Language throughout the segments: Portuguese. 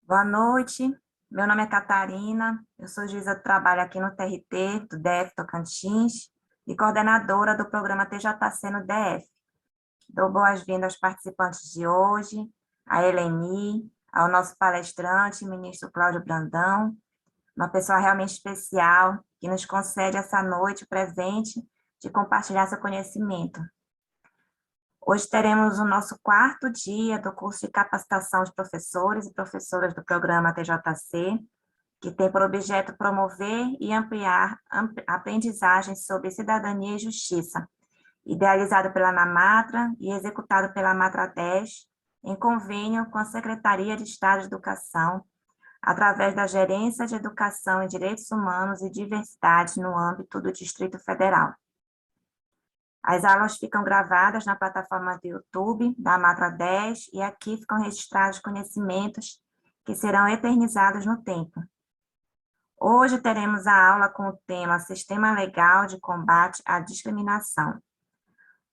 Boa noite, meu nome é Catarina, eu sou juíza do trabalho aqui no TRT do DF Tocantins e coordenadora do programa TJC no DF. Dou boas-vindas aos participantes de hoje, a Eleni, ao nosso palestrante, ministro Cláudio Brandão, uma pessoa realmente especial que nos concede essa noite o presente de compartilhar seu conhecimento. Hoje teremos o nosso quarto dia do curso de capacitação de professores e professoras do programa TJC, que tem por objeto promover e ampliar aprendizagens sobre cidadania e justiça, idealizado pela ANAMATRA e executado pela Matra 10, em convênio com a Secretaria de Estado de Educação, através da Gerência de Educação e Direitos Humanos e Diversidade no âmbito do Distrito Federal. As aulas ficam gravadas na plataforma do YouTube da Matra 10 e aqui ficam registrados conhecimentos que serão eternizados no tempo. Hoje teremos a aula com o tema Sistema Legal de Combate à Discriminação.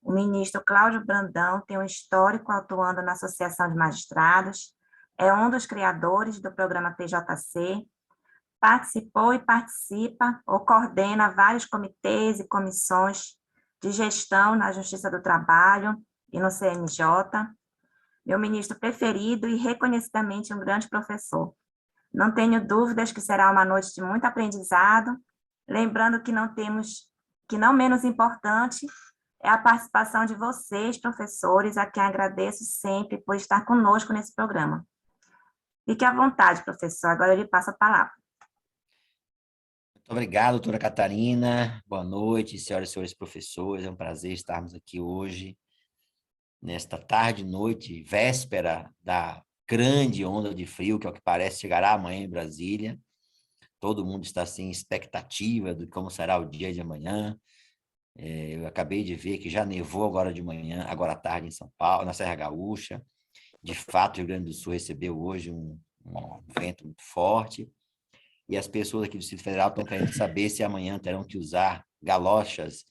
O ministro Cláudio Brandão tem um histórico atuando na Associação de Magistrados, é um dos criadores do programa TJC, participou e participa ou coordena vários comitês e comissões de gestão na Justiça do Trabalho e no CNJ, meu ministro preferido e reconhecidamente um grande professor. Não tenho dúvidas que será uma noite de muito aprendizado, lembrando que não menos importante é a participação de vocês, professores, a quem agradeço sempre por estar conosco nesse programa. Fique à vontade, professor, agora eu lhe passo a palavra. Muito obrigado, doutora Catarina. Boa noite, senhoras e senhores professores. É um prazer estarmos aqui hoje, nesta tarde, noite, véspera da grande onda de frio, que é o que parece chegará amanhã em Brasília. Todo mundo está assim, em expectativa de como será o dia de amanhã. Eu acabei de ver que já nevou agora de manhã, agora à tarde em São Paulo, na Serra Gaúcha. De fato, o Rio Grande do Sul recebeu hoje um vento muito forte. E as pessoas aqui do Distrito Federal estão querendo saber se amanhã terão que usar galochas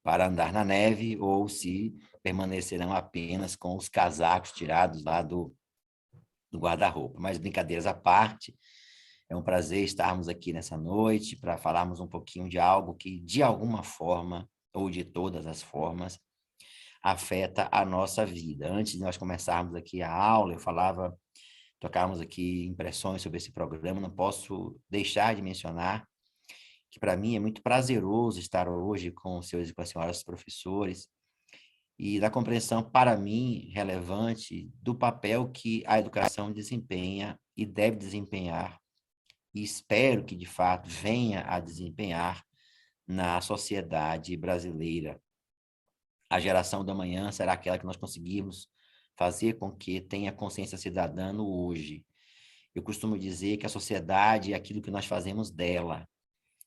para andar na neve ou se permanecerão apenas com os casacos tirados lá do guarda-roupa. Mas brincadeiras à parte, é um prazer estarmos aqui nessa noite para falarmos um pouquinho de algo que, de alguma forma, ou de todas as formas, afeta a nossa vida. Antes de nós começarmos aqui a aula, trocávamos aqui impressões sobre esse programa, não posso deixar de mencionar que para mim é muito prazeroso estar hoje com os senhores e com as senhoras professores e da compreensão, para mim, relevante do papel que a educação desempenha e deve desempenhar, e espero que, de fato, venha a desempenhar na sociedade brasileira. A geração da manhã será aquela que nós conseguimos fazer com que tenha consciência cidadã no hoje. Eu costumo dizer que a sociedade é aquilo que nós fazemos dela.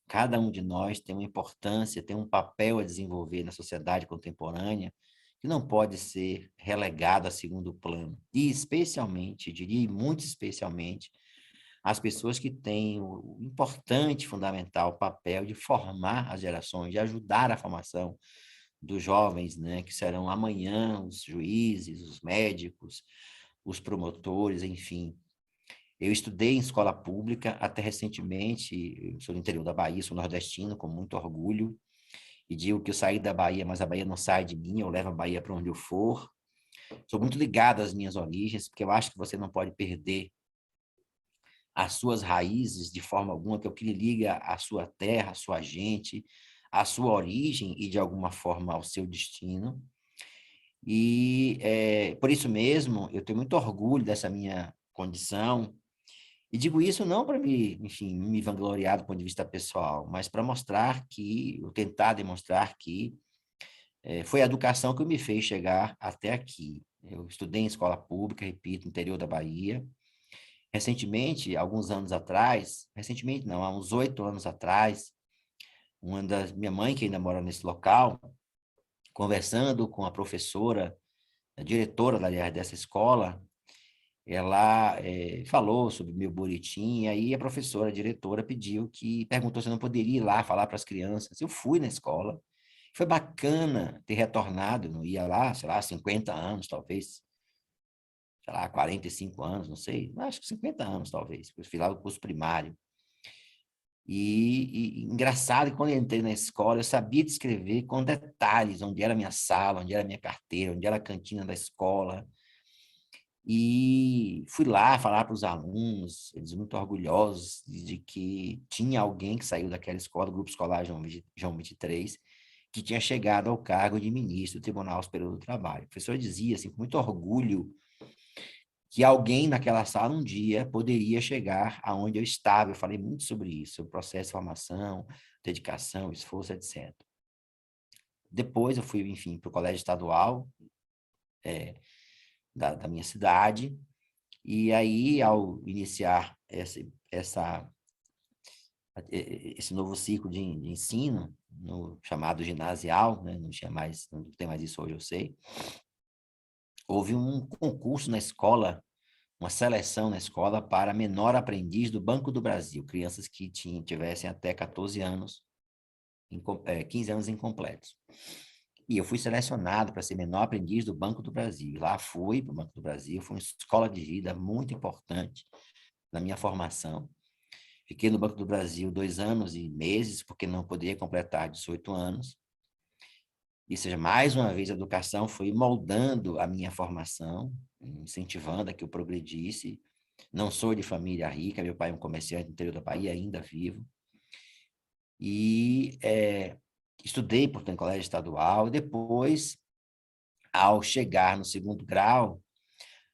Cada um de nós tem uma importância, tem um papel a desenvolver na sociedade contemporânea que não pode ser relegado a segundo plano. E especialmente, diria muito especialmente, as pessoas que têm o importante, fundamental papel de formar as gerações, de ajudar a formação dos jovens, né, que serão amanhã os juízes, os médicos, os promotores, enfim. Eu estudei em escola pública até recentemente, eu sou do interior da Bahia, sou nordestino, com muito orgulho, e digo que eu saí da Bahia, mas a Bahia não sai de mim, eu levo a Bahia para onde eu for. Sou muito ligado às minhas origens, porque eu acho que você não pode perder as suas raízes de forma alguma, que é o que lhe liga à sua terra, à sua gente, à sua origem e, de alguma forma, ao seu destino. E, por isso mesmo, eu tenho muito orgulho dessa minha condição. E digo isso não para me, enfim, me vangloriar do ponto de vista pessoal, mas para mostrar que, ou tentar demonstrar que foi a educação que me fez chegar até aqui. Eu estudei em escola pública, repito, no interior da Bahia. Recentemente, alguns anos atrás, recentemente não, há uns 8 anos atrás, minha mãe, que ainda mora nesse local, conversando com a professora, a diretora, aliás, dessa escola, ela falou sobre o meu boletim, e aí a professora, a diretora, perguntou se eu não poderia ir lá falar para as crianças. Eu fui na escola, foi bacana ter retornado, não ia lá, sei lá, 50 anos, talvez, sei lá, 45 anos, não sei, acho que 50 anos, talvez, porque eu fiz lá o curso primário. E engraçado que quando eu entrei na escola, eu sabia descrever com detalhes onde era a minha sala, onde era a minha carteira, onde era a cantina da escola. E fui lá falar para os alunos, eles muito orgulhosos de que tinha alguém que saiu daquela escola, do Grupo Escolar João 23, que tinha chegado ao cargo de ministro do Tribunal Superior do Trabalho. O professor dizia, assim, com muito orgulho, que alguém naquela sala um dia poderia chegar aonde eu estava. Eu falei muito sobre isso, sobre o processo de formação, dedicação, esforço, etc. Depois eu fui, enfim, para o colégio estadual da minha cidade, e aí, ao iniciar esse novo ciclo de ensino, no chamado ginasial, né? Não tem mais isso hoje, eu sei, houve um concurso na escola, uma seleção na escola para menor aprendiz do Banco do Brasil, crianças que tivessem até 14 anos, 15 anos incompletos. E eu fui selecionado para ser menor aprendiz do Banco do Brasil. E lá fui para o Banco do Brasil, foi uma escola de vida muito importante na minha formação. Fiquei no Banco do Brasil 2 anos e meses, porque não poderia completar 18 anos. E seja, mais uma vez, a educação foi moldando a minha formação, incentivando a que eu progredisse. Não sou de família rica, meu pai é um comerciante no interior da Bahia, ainda vivo. E estudei, portanto, em colégio estadual. Depois, ao chegar no segundo grau,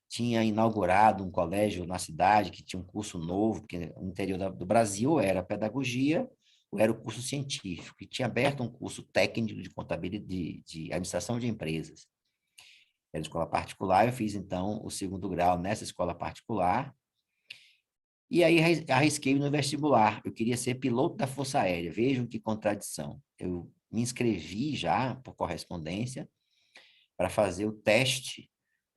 tinha inaugurado um colégio na cidade que tinha um curso novo, porque no interior do Brasil era pedagogia ou era o curso científico, e tinha aberto um curso técnico de contabilidade, de administração de empresas. Era escola particular, eu fiz, então, o segundo grau nessa escola particular, e aí arrisquei no vestibular. Eu queria ser piloto da Força Aérea. Vejam que contradição. Eu me inscrevi já, por correspondência, para fazer o teste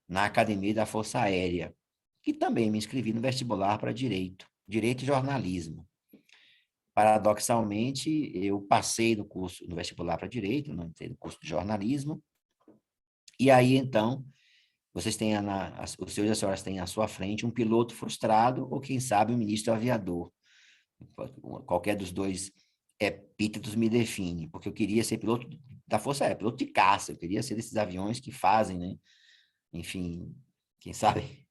na Academia da Força Aérea, que também me inscrevi no vestibular para Direito e Jornalismo. Paradoxalmente, eu passei no vestibular para Direito, não entrei no curso de Jornalismo, e aí, então, vocês têm, os senhores e as senhoras têm à sua frente um piloto frustrado ou, quem sabe, um ministro aviador. Qualquer dos dois epítetos me define, porque eu queria ser piloto da Força Aérea, piloto de caça, eu queria ser desses aviões que fazem, né? Enfim, quem sabe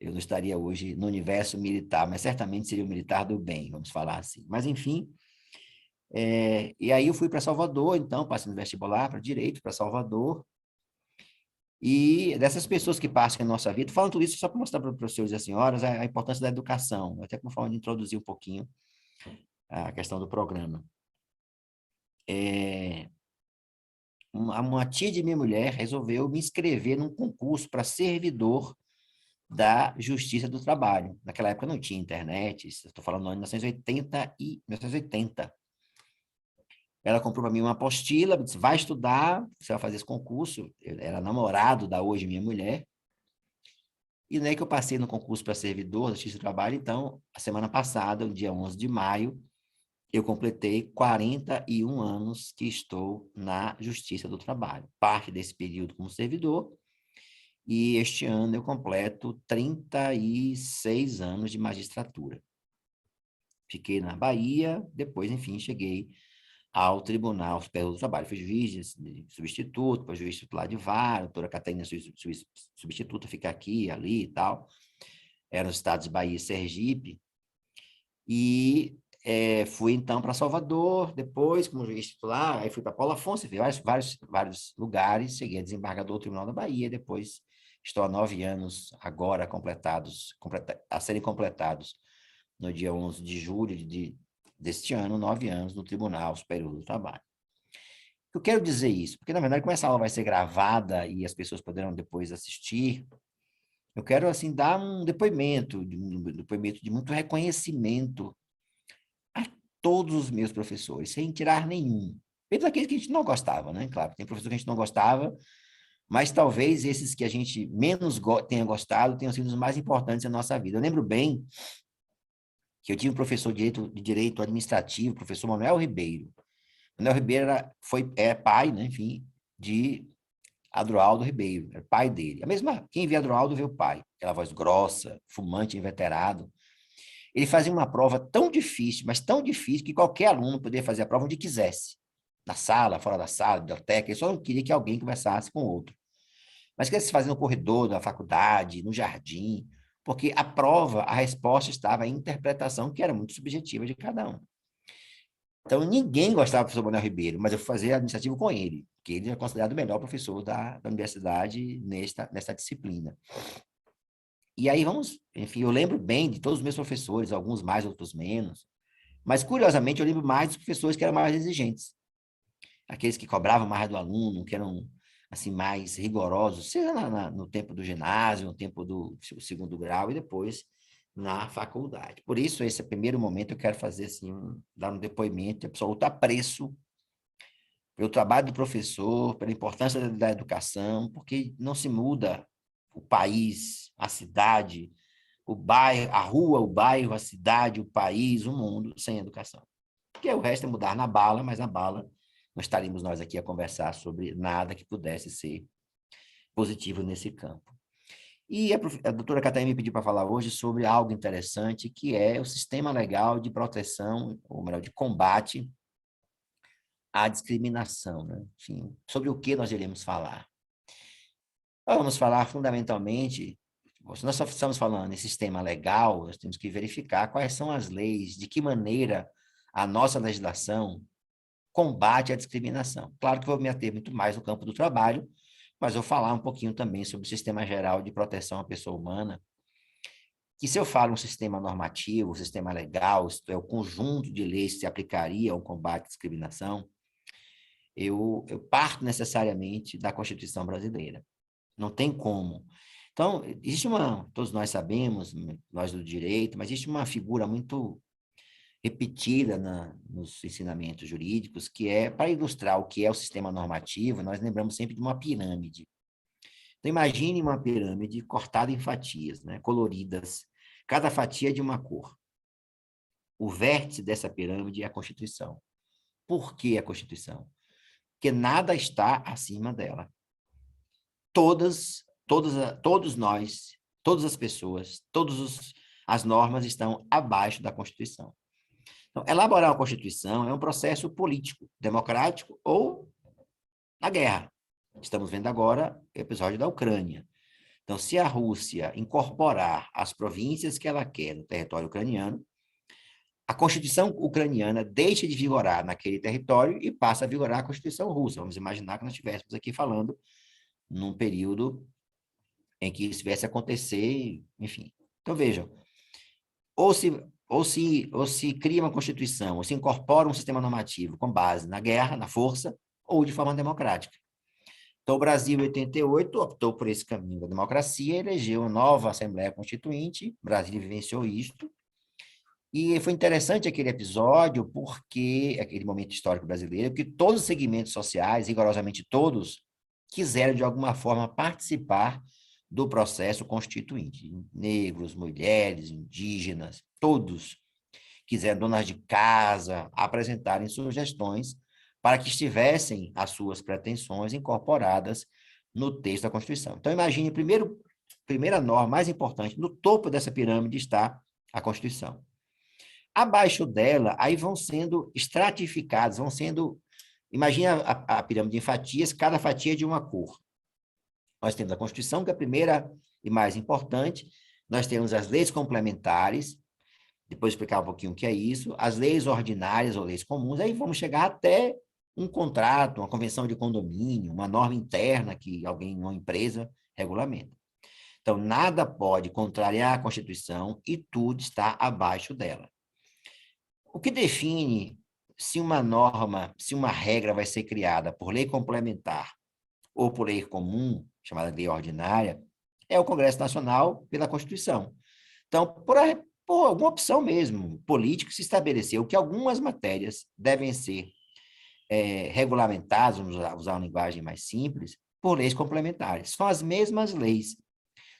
eu não estaria hoje no universo militar, mas certamente seria o militar do bem, vamos falar assim. Mas, enfim, e aí eu fui para Salvador, então, passei no vestibular para Direito, para Salvador, e dessas pessoas que passam na nossa vida, falando tudo isso só para mostrar para os senhores e as senhoras a importância da educação, até como forma de introduzir um pouquinho a questão do programa. Uma tia de minha mulher resolveu me inscrever num concurso para servidor da Justiça do Trabalho. Naquela época não tinha internet, estou falando no ano 1980. Ela comprou para mim uma apostila, disse, vai estudar, você vai fazer esse concurso. Eu era namorado da hoje minha mulher. E nem que eu passei no concurso para servidor da Justiça do Trabalho, então, a semana passada, no dia 11 de maio, eu completei 41 anos que estou na Justiça do Trabalho. Parte desse período como servidor, e este ano eu completo 36 anos de magistratura. Fiquei na Bahia, depois, enfim, cheguei ao Tribunal Superior do Trabalho. Fui juiz de substituto, depois juiz titular de vara, doutora Catarina substituta, fica aqui, ali e tal. Eram os estados de Bahia e Sergipe. E fui, então, para Salvador, depois, como juiz titular, aí fui para Paulo Afonso, fui vários lugares, cheguei a desembargador do Tribunal da Bahia, depois estou há 9 anos agora a serem completados no dia 11 de julho deste ano, 9 anos no Tribunal Superior do Trabalho. Eu quero dizer isso, porque, na verdade, como essa aula vai ser gravada e as pessoas poderão depois assistir, eu quero, assim, dar um depoimento de muito reconhecimento a todos os meus professores, sem tirar nenhum. Mesmo aqueles que a gente não gostava, né? Claro, tem professor que a gente não gostava, mas talvez esses que a gente menos tenha gostado tenham sido os mais importantes na nossa vida. Eu lembro bem que eu tive um professor de direito administrativo, professor Manuel Ribeiro. Manuel Ribeiro é pai, né, enfim, de Adroaldo Ribeiro, era o pai dele. Quem via Adroaldo vê o pai, aquela voz grossa, fumante, inveterado. Ele fazia uma prova tão difícil, mas tão difícil, que qualquer aluno poderia fazer a prova onde quisesse. Na sala, fora da sala, biblioteca, ele só não queria que alguém conversasse com o outro. Mas que se fazia no corredor da faculdade, no jardim, porque a prova, a resposta estava em interpretação, que era muito subjetiva de cada um. Então, ninguém gostava do professor Manuel Ribeiro, mas eu fui fazer administrativo com ele, que ele é considerado o melhor professor da universidade nesta disciplina. E aí enfim, eu lembro bem de todos os meus professores, alguns mais, outros menos, mas curiosamente eu lembro mais dos professores que eram mais exigentes, aqueles que cobravam mais do aluno, que eram assim mais rigorosos, seja no tempo do ginásio, no tempo do segundo grau e depois na faculdade. Por isso, esse primeiro momento eu quero fazer assim, dar um depoimento de absoluto apreço pelo trabalho do professor, pela importância da educação, porque não se muda o país, a cidade, o bairro, a rua, o bairro, a cidade, o país, o mundo sem educação. Porque o resto é mudar na bala, mas na bala não estaríamos nós aqui a conversar sobre nada que pudesse ser positivo nesse campo. E a doutora Catarina me pediu para falar hoje sobre algo interessante, que é o sistema legal de proteção, ou melhor, de combate à discriminação, né? Enfim, sobre o que nós iremos falar. Nós vamos falar fundamentalmente, se nós só estamos falando em sistema legal, nós temos que verificar quais são as leis, de que maneira a nossa legislação combate a discriminação. Claro que vou me ater muito mais no campo do trabalho, mas vou falar um pouquinho também sobre o sistema geral de proteção à pessoa humana, que se eu falo um sistema normativo, um sistema legal, isto é, o conjunto de leis que se aplicaria ao combate à discriminação, eu parto necessariamente da Constituição brasileira. Não tem como. Então, todos nós sabemos, nós do direito, mas existe uma figura muito repetida nos ensinamentos jurídicos, que é, para ilustrar o que é o sistema normativo, nós lembramos sempre de uma pirâmide. Então, imagine uma pirâmide cortada em fatias, né, coloridas, cada fatia de uma cor. O vértice dessa pirâmide é a Constituição. Por que a Constituição? Porque nada está acima dela. Todos nós, todas as pessoas, as normas estão abaixo da Constituição. Então, elaborar uma Constituição é um processo político, democrático ou na guerra. Estamos vendo agora o episódio da Ucrânia. Então, se a Rússia incorporar as províncias que ela quer no território ucraniano, a Constituição ucraniana deixa de vigorar naquele território e passa a vigorar a Constituição russa. Vamos imaginar que nós estivéssemos aqui falando num período em que isso viesse a acontecer, enfim. Então, vejam, ou se cria uma Constituição, ou se incorpora um sistema normativo com base na guerra, na força, ou de forma democrática. Então, o Brasil, em 88, optou por esse caminho da democracia, elegeu uma nova Assembleia Constituinte, o Brasil vivenciou isto, e foi interessante aquele episódio, aquele momento histórico brasileiro, que todos os segmentos sociais, rigorosamente todos, quiseram, de alguma forma, participar do processo constituinte. Negros, mulheres, indígenas, todos quiseram, donas de casa, apresentarem sugestões para que estivessem as suas pretensões incorporadas no texto da Constituição. Então, imagine, primeira norma mais importante, no topo dessa pirâmide está a Constituição. Abaixo dela, aí vão sendo estratificados, imagine a pirâmide em fatias, cada fatia de uma cor. Nós temos a Constituição, que é a primeira e mais importante, nós temos as leis complementares, depois explicar um pouquinho o que é isso, as leis ordinárias ou leis comuns, aí vamos chegar até um contrato, uma convenção de condomínio, uma norma interna que uma empresa, regulamenta. Então, nada pode contrariar a Constituição e tudo está abaixo dela. O que define se uma norma, se uma regra vai ser criada por lei complementar ou por lei comum, chamada lei ordinária, é o Congresso Nacional pela Constituição. Então, por alguma opção mesmo, política, se estabeleceu que algumas matérias devem ser regulamentadas, vamos usar uma linguagem mais simples, por leis complementares. São as mesmas leis,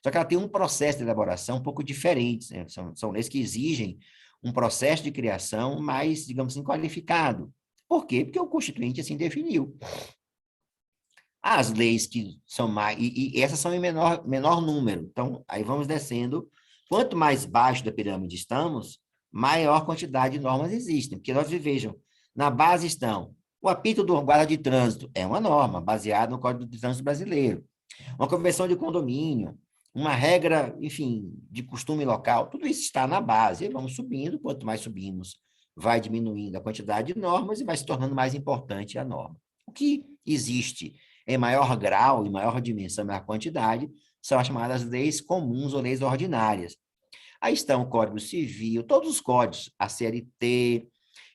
só que ela tem um processo de elaboração um pouco diferente, né? São leis que exigem um processo de criação mais, digamos assim, qualificado. Por quê? Porque o Constituinte assim definiu. As leis que são mais, e essas são em menor número. Então, aí vamos descendo. Quanto mais baixo da pirâmide estamos, maior quantidade de normas existem. Porque nós vejam, na base estão o apito do guarda de trânsito, é uma norma baseada no Código de Trânsito Brasileiro. Uma convenção de condomínio, uma regra, enfim, de costume local, tudo isso está na base. E vamos subindo, quanto mais subimos, vai diminuindo a quantidade de normas e vai se tornando mais importante a norma. O que existe em maior grau, em maior dimensão, maior quantidade, são as chamadas leis comuns ou leis ordinárias. Aí estão o Código Civil, todos os códigos, a CLT,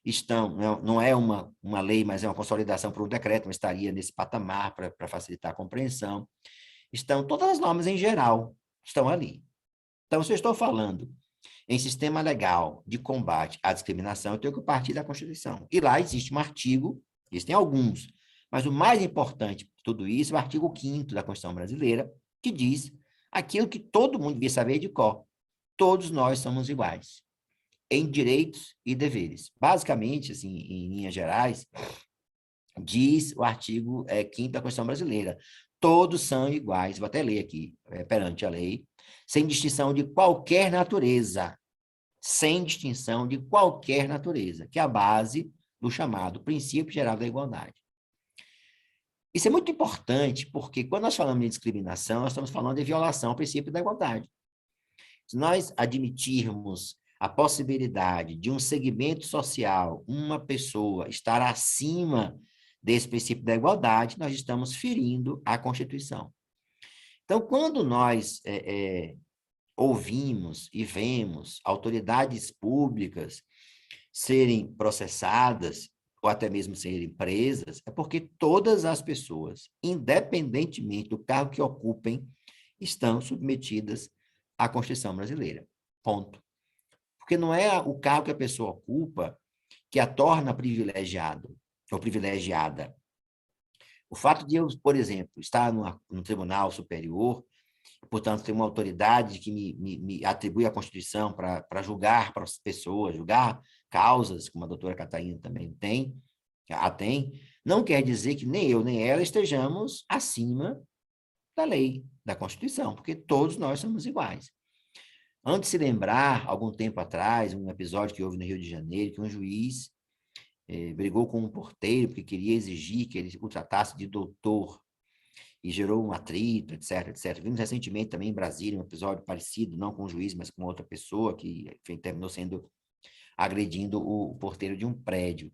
estão, não é uma lei, mas é uma consolidação por um decreto, mas estaria nesse patamar para facilitar a compreensão. Estão todas as normas em geral, estão ali. Então, se eu estou falando em sistema legal de combate à discriminação, eu tenho que partir da Constituição. E lá existe um artigo, existem alguns, mas o mais importante de tudo isso é o artigo 5º da Constituição Brasileira, que diz aquilo que todo mundo devia saber de cor. Todos nós somos iguais, em direitos e deveres. Basicamente, assim, em linhas gerais, diz o artigo 5º da Constituição Brasileira. Todos são iguais, vou até ler aqui, perante a lei, sem distinção de qualquer natureza, sem distinção de qualquer natureza, que é a base do chamado princípio geral da igualdade. Isso é muito importante, porque quando nós falamos de discriminação, nós estamos falando de violação ao princípio da igualdade. Se nós admitirmos a possibilidade de um segmento social, uma pessoa, estar acima desse princípio da igualdade, nós estamos ferindo a Constituição. Então, quando nós ouvimos e vemos autoridades públicas serem processadas ou até mesmo serem presas, é porque todas as pessoas, independentemente do cargo que ocupem, estão submetidas à Constituição brasileira. Ponto. Porque não é o cargo que a pessoa ocupa que a torna privilegiado ou privilegiada. O fato de eu, por exemplo, estar no Tribunal Superior, portanto, ter uma autoridade que me atribui a Constituição para julgar para as pessoas, julgar causas, como a doutora Catarina também tem, não quer dizer que nem eu nem ela estejamos acima da lei, da Constituição, porque todos nós somos iguais. Antes de se lembrar, algum tempo atrás, um episódio que houve no Rio de Janeiro, que um juiz brigou com um porteiro porque queria exigir que ele o tratasse de doutor, e gerou um atrito, etc, etc. Vimos recentemente também em Brasília um episódio parecido, não com o juiz, mas com outra pessoa que, enfim, terminou agredindo o porteiro de um prédio.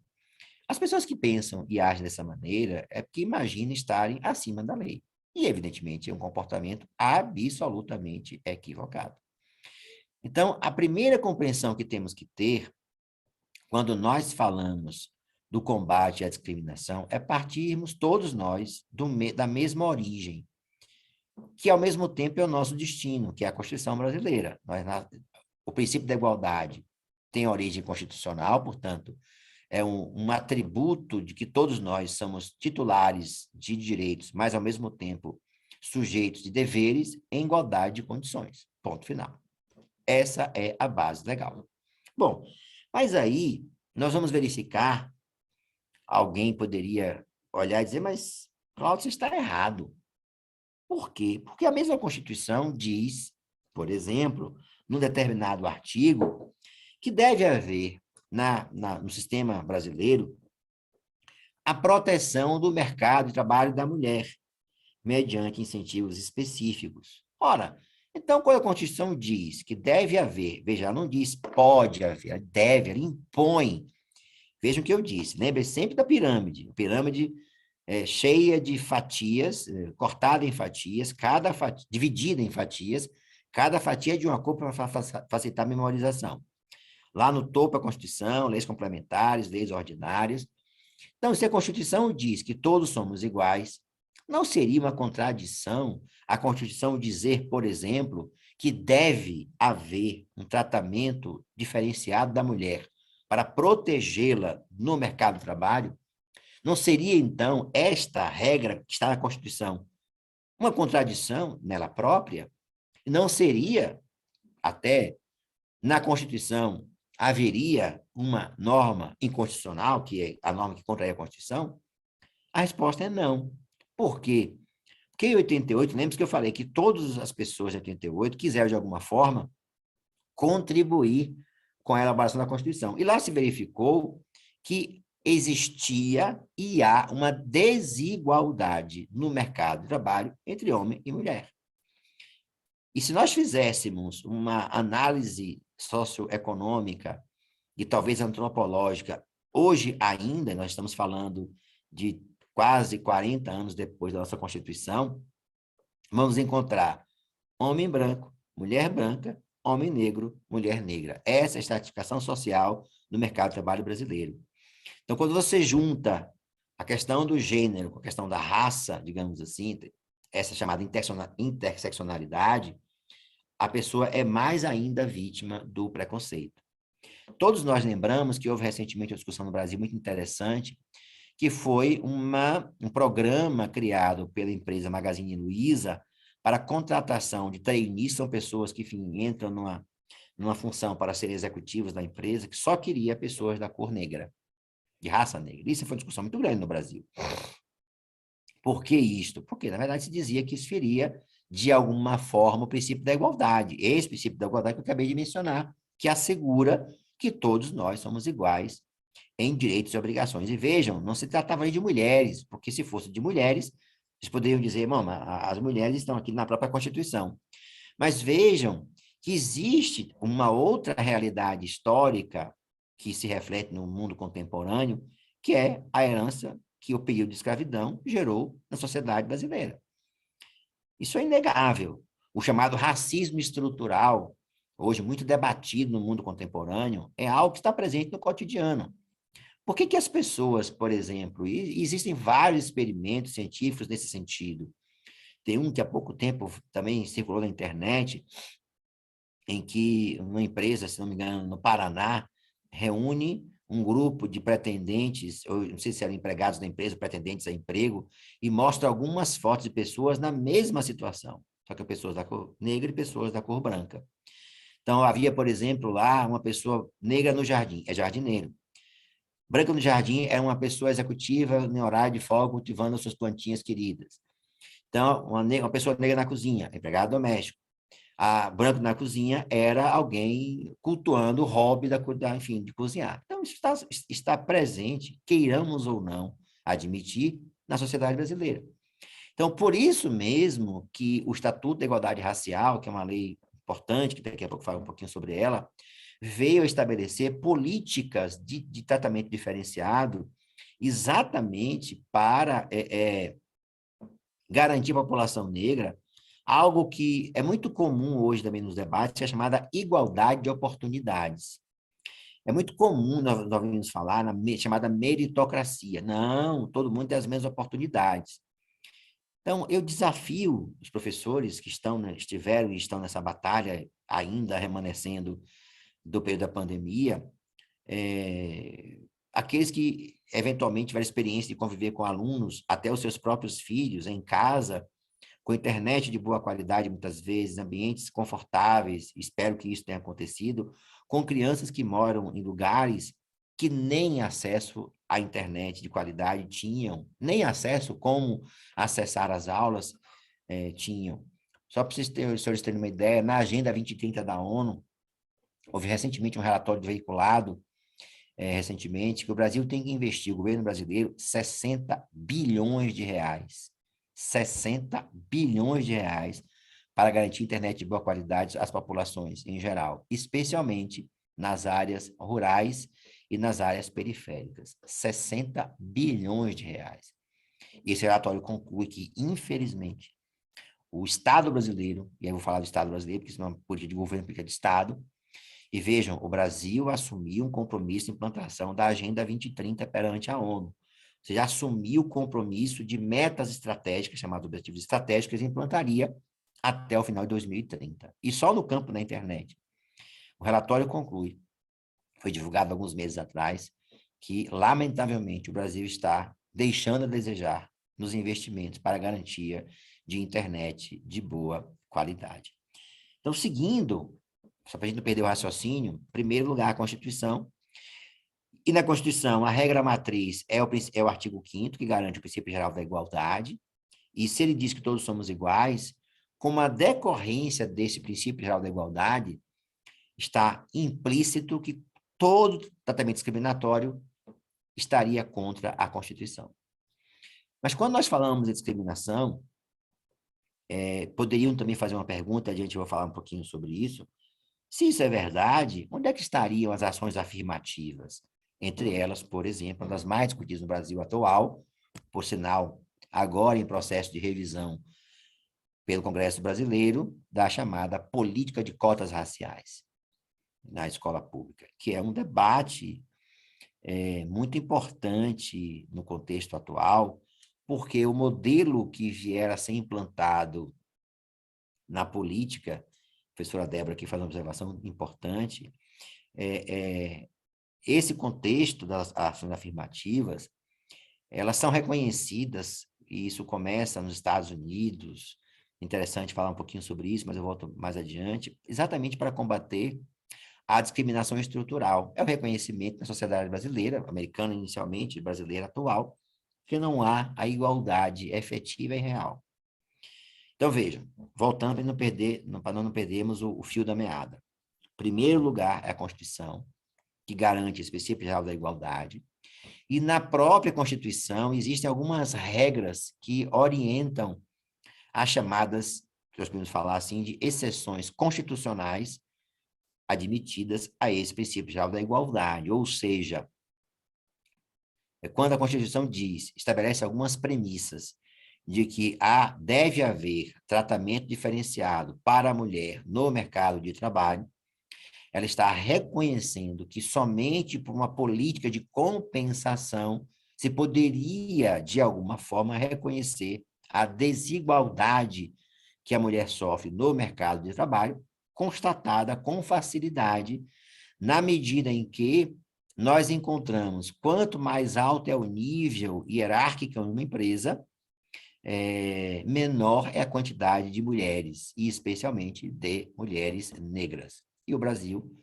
As pessoas que pensam e agem dessa maneira é porque imaginam estarem acima da lei. E, evidentemente, é um comportamento absolutamente equivocado. Então, a primeira compreensão que temos que ter, quando nós falamos do combate à discriminação, é partirmos todos nós da mesma origem, que, ao mesmo tempo, é o nosso destino, que é a Constituição brasileira. O princípio da igualdade tem origem constitucional, portanto, é um atributo de que todos nós somos titulares de direitos, mas, ao mesmo tempo, sujeitos de deveres em igualdade de condições. Ponto final. Essa é a base legal. Bom, mas aí nós vamos verificar, alguém poderia olhar e dizer, mas, Cláudio, você está errado. Por quê? Porque a mesma Constituição diz, por exemplo, num determinado artigo, que deve haver no sistema brasileiro a proteção do mercado de trabalho da mulher, mediante incentivos específicos. Ora, então, quando a Constituição diz que deve haver, veja, ela não diz pode haver, deve, ela impõe. Vejam o que eu disse, lembre sempre da pirâmide. A pirâmide cheia de fatias, cortada em fatias, dividida em fatias, cada fatia de uma cor para facilitar a memorização. Lá no topo a Constituição, leis complementares, leis ordinárias. Então, se a Constituição diz que todos somos iguais, não seria uma contradição a Constituição dizer, por exemplo, que deve haver um tratamento diferenciado da mulher para protegê-la no mercado de trabalho? Não seria, então, esta regra que está na Constituição uma contradição nela própria? Não seria, até na Constituição, haveria uma norma inconstitucional, que é a norma que contraria a Constituição? A resposta é não. Por quê? Porque em 88, lembra que eu falei que todas as pessoas de 88 quiseram, de alguma forma, contribuir com a elaboração da Constituição. E lá se verificou que existia e há uma desigualdade no mercado de trabalho entre homem e mulher. E se nós fizéssemos uma análise socioeconômica e talvez antropológica, hoje ainda, nós estamos falando de quase 40 anos depois da nossa Constituição, vamos encontrar homem branca, homem negro, mulher negra. Essa é a estratificação social no mercado de trabalho brasileiro. Então, quando você junta a questão do gênero com a questão da raça, digamos assim, essa chamada interseccionalidade, a pessoa é mais ainda vítima do preconceito. Todos nós lembramos que houve recentemente uma discussão no Brasil muito interessante, que foi um programa criado pela empresa Magazine Luiza para a contratação de trainees, são pessoas que, enfim, entram numa função para serem executivos da empresa, que só queria pessoas da cor negra, de raça negra. Isso foi uma discussão muito grande no Brasil. Por que isto? Porque, na verdade, se dizia que isso feria, de alguma forma, o princípio da igualdade. Esse princípio da igualdade que eu acabei de mencionar, que assegura que todos nós somos iguais em direitos e obrigações. E vejam, não se tratava aí de mulheres, porque se fosse de mulheres, eles poderiam dizer, mama, as mulheres estão aqui na própria Constituição. Mas vejam que existe uma outra realidade histórica que se reflete no mundo contemporâneo, que é a herança que o período de escravidão gerou na sociedade brasileira. Isso é inegável. O chamado racismo estrutural, hoje muito debatido no mundo contemporâneo, é algo que está presente no cotidiano. Por que as pessoas, por exemplo, e existem vários experimentos científicos nesse sentido. Tem um que há pouco tempo também circulou na internet, em que uma empresa, se não me engano, no Paraná, reúne um grupo de pretendentes, ou não sei se eram empregados da empresa, pretendentes a emprego, e mostra algumas fotos de pessoas na mesma situação, só que pessoas da cor negra e pessoas da cor branca. Então, havia, por exemplo, lá uma pessoa negra no jardim, é jardineiro. Branca no jardim é uma pessoa executiva em horário de folga, cultivando as suas plantinhas queridas. Então, uma pessoa negra na cozinha, empregado doméstico. A branco na cozinha era alguém cultuando o hobby enfim, de cozinhar. Então, isso está presente, queiramos ou não admitir, na sociedade brasileira. Então, por isso mesmo que o Estatuto da Igualdade Racial, que é uma lei importante, que daqui a pouco falo um pouquinho sobre ela, veio a estabelecer políticas de tratamento diferenciado exatamente para garantir a população negra algo que é muito comum hoje também nos debates, que é a chamada igualdade de oportunidades. É muito comum nós ouvimos falar na chamada meritocracia. Não, todo mundo tem as mesmas oportunidades. Então, eu desafio os professores que estiveram e estão nessa batalha, ainda remanescendo do período da pandemia, aqueles que eventualmente tiveram experiência de conviver com alunos, até os seus próprios filhos, em casa, com internet de boa qualidade, muitas vezes, ambientes confortáveis, espero que isso tenha acontecido, com crianças que moram em lugares que nem acesso à internet de qualidade tinham, nem acesso como acessar as aulas tinham. Só para os senhores terem uma ideia, na Agenda 2030 da ONU, houve recentemente um relatório veiculado, recentemente, que o Brasil tem que investir, o governo brasileiro, 60 bilhões de reais. 60 bilhões de reais para garantir internet de boa qualidade às populações em geral, especialmente nas áreas rurais e nas áreas periféricas. 60 bilhões de reais. Esse relatório conclui que, infelizmente, o Estado brasileiro, e aí eu vou falar do Estado brasileiro, porque isso não é uma política de governo, política de Estado, e vejam, o Brasil assumiu um compromisso de implantação da Agenda 2030 perante a ONU. Você já assumiu o compromisso de metas estratégicas, chamadas objetivos estratégicos, e implantaria até o final de 2030. E só no campo da internet. O relatório conclui, foi divulgado alguns meses atrás, que, lamentavelmente, o Brasil está deixando a desejar nos investimentos para a garantia de internet de boa qualidade. Então, seguindo, só para a gente não perder o raciocínio, em primeiro lugar, a Constituição. E na Constituição, a regra matriz é o artigo 5º, que garante o princípio geral da igualdade. E se ele diz que todos somos iguais, como a decorrência desse princípio geral da igualdade, está implícito que todo tratamento discriminatório estaria contra a Constituição. Mas quando nós falamos de discriminação, poderiam também fazer uma pergunta, a gente vai falar um pouquinho sobre isso. Se isso é verdade, onde é que estariam as ações afirmativas? Entre elas, por exemplo, uma das mais discutidas no Brasil atual, por sinal, agora em processo de revisão pelo Congresso Brasileiro, da chamada política de cotas raciais na escola pública, que é um debate muito importante no contexto atual, porque o modelo que vier a ser implantado na política, a professora Débora aqui faz uma observação importante, esse contexto das ações afirmativas, elas são reconhecidas, e isso começa nos Estados Unidos, interessante falar um pouquinho sobre isso, mas eu volto mais adiante, exatamente para combater a discriminação estrutural. É o reconhecimento na sociedade brasileira, americana inicialmente, brasileira atual, que não há a igualdade efetiva e real. Então, vejam, voltando para não perdermos o fio da meada. Em primeiro lugar é a Constituição, que garante esse princípio geral da igualdade, e na própria Constituição existem algumas regras que orientam as chamadas, que nós podemos falar assim, de exceções constitucionais admitidas a esse princípio geral da igualdade, ou seja, quando a Constituição estabelece algumas premissas de que deve haver tratamento diferenciado para a mulher no mercado de trabalho, ela está reconhecendo que somente por uma política de compensação se poderia, de alguma forma, reconhecer a desigualdade que a mulher sofre no mercado de trabalho, constatada com facilidade, na medida em que nós encontramos quanto mais alto é o nível hierárquico em uma empresa, menor é a quantidade de mulheres, e especialmente de mulheres negras. E o Brasil,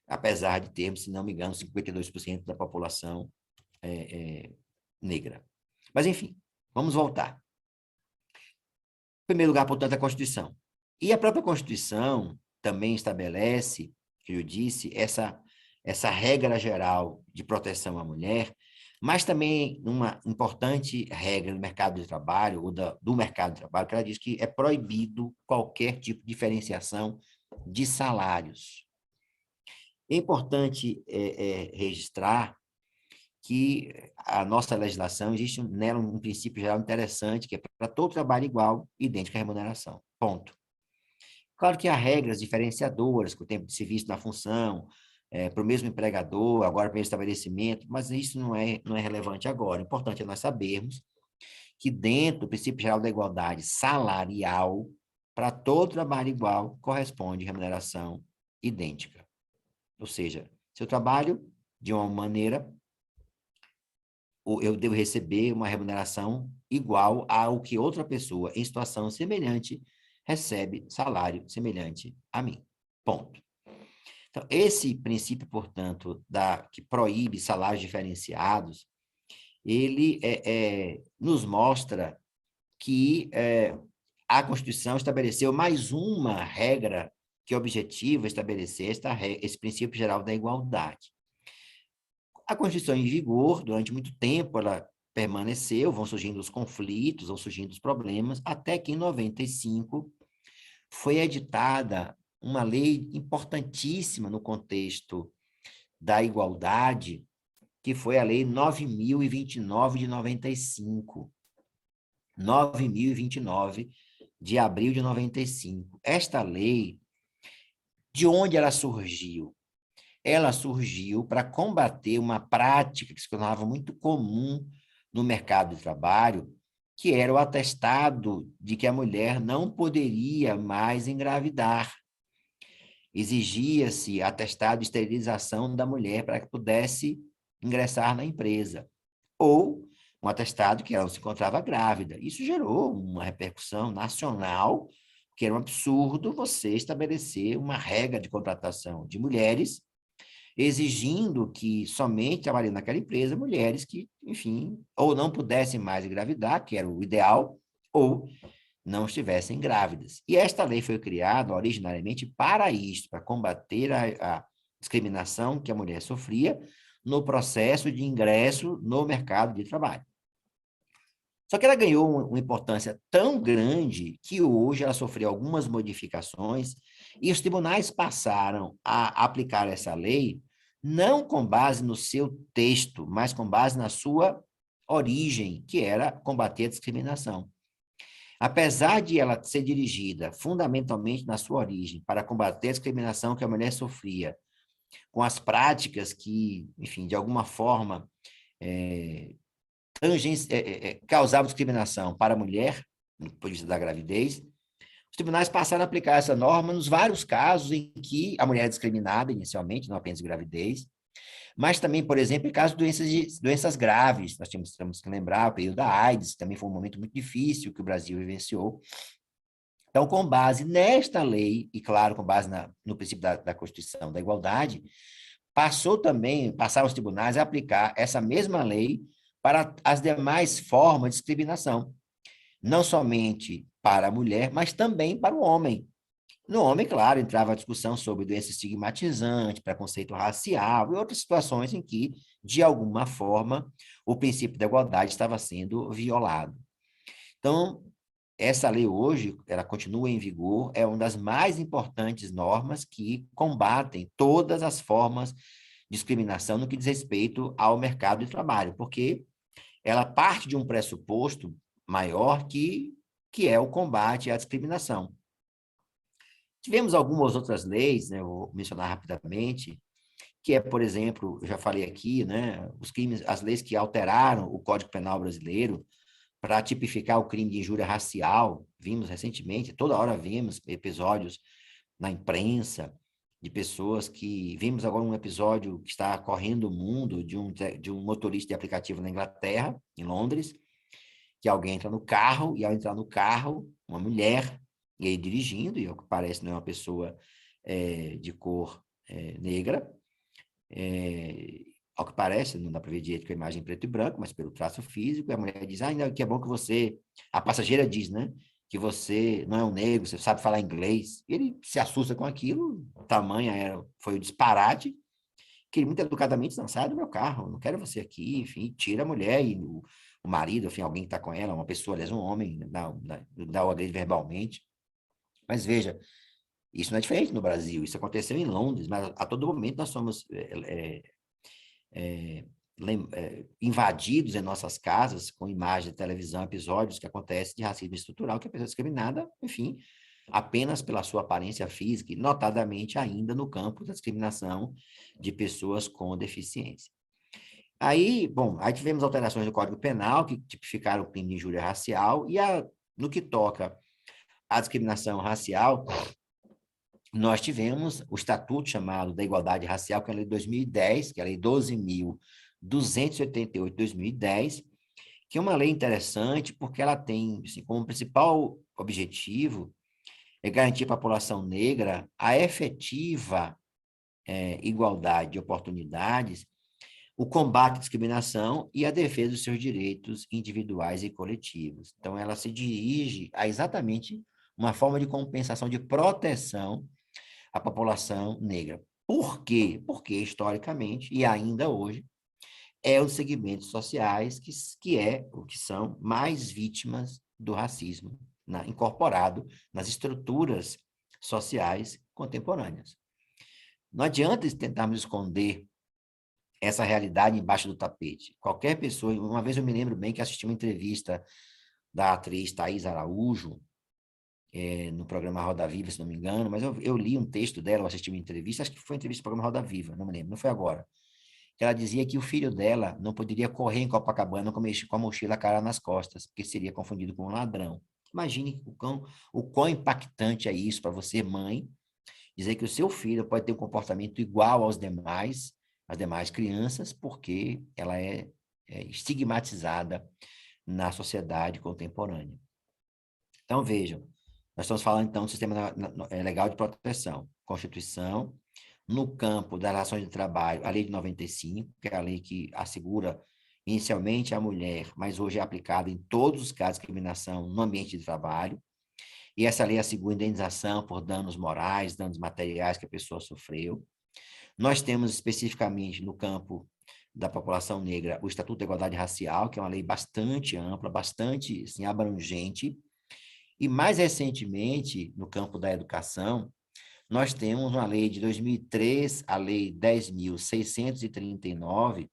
apesar de termos, se não me engano, 52% da população negra. Mas, enfim, vamos voltar. Em primeiro lugar, portanto, a Constituição. E a própria Constituição também estabelece, que eu disse, essa regra geral de proteção à mulher, mas também uma importante regra no mercado de trabalho, ou do mercado de trabalho, que ela diz que é proibido qualquer tipo de diferenciação de salários. É importante registrar que a nossa legislação, existe nela um princípio geral interessante, que é para todo trabalho igual, idêntica remuneração. Ponto. Claro que há regras diferenciadoras, com o tempo de serviço na função, para o mesmo empregador, agora para o mesmo estabelecimento, mas isso não é relevante agora. O importante é nós sabermos que dentro do princípio geral da igualdade salarial, para todo trabalho igual, corresponde remuneração idêntica. Ou seja, se eu trabalho de uma maneira, eu devo receber uma remuneração igual ao que outra pessoa em situação semelhante recebe salário semelhante a mim. Ponto. Então, esse princípio, portanto, que proíbe salários diferenciados, ele nos mostra que a Constituição estabeleceu mais uma regra que objetiva estabelecer esse princípio geral da igualdade. A Constituição em vigor, durante muito tempo, ela permaneceu, vão surgindo os conflitos, vão surgindo os problemas, até que em 95 foi editada uma lei importantíssima no contexto da igualdade, que foi a Lei 9.029 de 95. 9.029 de abril de 95. Esta lei, de onde ela surgiu? Ela surgiu para combater uma prática que se tornava muito comum no mercado de trabalho, que era o atestado de que a mulher não poderia mais engravidar. Exigia-se atestado de esterilização da mulher para que pudesse ingressar na empresa. Ou um atestado que ela não se encontrava grávida. Isso gerou uma repercussão nacional, que era um absurdo você estabelecer uma regra de contratação de mulheres, exigindo que somente trabalhando naquela empresa, mulheres que, enfim, ou não pudessem mais engravidar, que era o ideal, ou não estivessem grávidas. E esta lei foi criada originariamente para isso, para combater a discriminação que a mulher sofria no processo de ingresso no mercado de trabalho. Só que ela ganhou uma importância tão grande que hoje ela sofreu algumas modificações e os tribunais passaram a aplicar essa lei não com base no seu texto, mas com base na sua origem, que era combater a discriminação. Apesar de ela ser dirigida fundamentalmente na sua origem para combater a discriminação que a mulher sofria, com as práticas que, enfim, de alguma forma causavam discriminação para a mulher, do ponto de vista da gravidez, os tribunais passaram a aplicar essa norma nos vários casos em que a mulher é discriminada inicialmente, não apenas de gravidez, mas também, por exemplo, em casos de doenças graves. Nós temos que lembrar o período da AIDS, também foi um momento muito difícil que o Brasil vivenciou. Então, com base nesta lei, e claro, com base no princípio da Constituição da Igualdade, passaram os tribunais a aplicar essa mesma lei para as demais formas de discriminação, não somente para a mulher, mas também para o homem. No homem, claro, entrava a discussão sobre doença estigmatizante, preconceito racial e outras situações em que, de alguma forma, o princípio da igualdade estava sendo violado. Então, essa lei hoje, ela continua em vigor, é uma das mais importantes normas que combatem todas as formas de discriminação no que diz respeito ao mercado de trabalho, porque ela parte de um pressuposto maior que é o combate à discriminação. Tivemos algumas outras leis, né, eu vou mencionar rapidamente, que é, por exemplo, eu já falei aqui, né, os crimes, as leis que alteraram o Código Penal brasileiro para tipificar o crime de injúria racial. Vimos recentemente, toda hora vimos episódios na imprensa de pessoas que... Vimos agora um episódio que está correndo o mundo de um motorista de aplicativo na Inglaterra, em Londres, que alguém entra no carro, e ao entrar no carro, uma mulher, e ele dirigindo, e ao que parece não é uma pessoa de cor negra, ao que parece, não dá para ver direito com a imagem em preto e branco, mas pelo traço físico, e a mulher diz, que é bom que você... A passageira diz, né, que você não é um negro, você sabe falar inglês. E ele se assusta com aquilo, foi o disparate, que ele muito educadamente não sai do meu carro, não quero você aqui, enfim, tira a mulher e o marido, enfim, alguém que está com ela, uma pessoa, aliás, um homem, dá o agride verbalmente. Mas veja, isso não é diferente no Brasil, isso aconteceu em Londres, mas a todo momento nós somos invadidos em nossas casas com imagens de televisão, episódios que acontecem de racismo estrutural, que a pessoa é discriminada, enfim, apenas pela sua aparência física, e notadamente ainda no campo da discriminação de pessoas com deficiência. Aí tivemos alterações do Código Penal que tipificaram o crime de injúria racial, e no que toca à discriminação racial, nós tivemos o estatuto chamado da Igualdade Racial, que é a lei de 2010, que é a lei 12.288 de 2010, que é uma lei interessante porque ela tem assim, como principal objetivo garantir à população negra a efetiva igualdade de oportunidades, o combate à discriminação e a defesa dos seus direitos individuais e coletivos. Então, ela se dirige a exatamente uma forma de compensação, de proteção à população negra. Por quê? Porque, historicamente, e ainda hoje, os segmentos sociais que são mais vítimas do racismo, incorporado nas estruturas sociais contemporâneas. Não adianta tentarmos esconder essa realidade embaixo do tapete. Qualquer pessoa... Uma vez eu me lembro bem que assisti uma entrevista da atriz Thaís Araújo, no programa Roda Viva, se não me engano, mas eu li um texto dela, eu assisti uma entrevista, acho que foi entrevista do programa Roda Viva, não me lembro, não foi agora. Ela dizia que o filho dela não poderia correr em Copacabana com a mochila cara nas costas, porque seria confundido com um ladrão. Imagine o quão impactante é isso para você, mãe, dizer que o seu filho pode ter um comportamento igual às demais crianças, porque ela é estigmatizada na sociedade contemporânea. Então, vejam, nós estamos falando, então, do sistema legal de proteção, Constituição, no campo das relações de trabalho, a lei de 95, que é a lei que assegura inicialmente à mulher, mas hoje é aplicada em todos os casos de discriminação no ambiente de trabalho. E essa lei assegura indenização por danos morais, danos materiais que a pessoa sofreu. Nós temos especificamente no campo da população negra o Estatuto da Igualdade Racial, que é uma lei bastante ampla, bastante assim, abrangente. E mais recentemente, no campo da educação, nós temos uma lei de 2003, a Lei 10.639,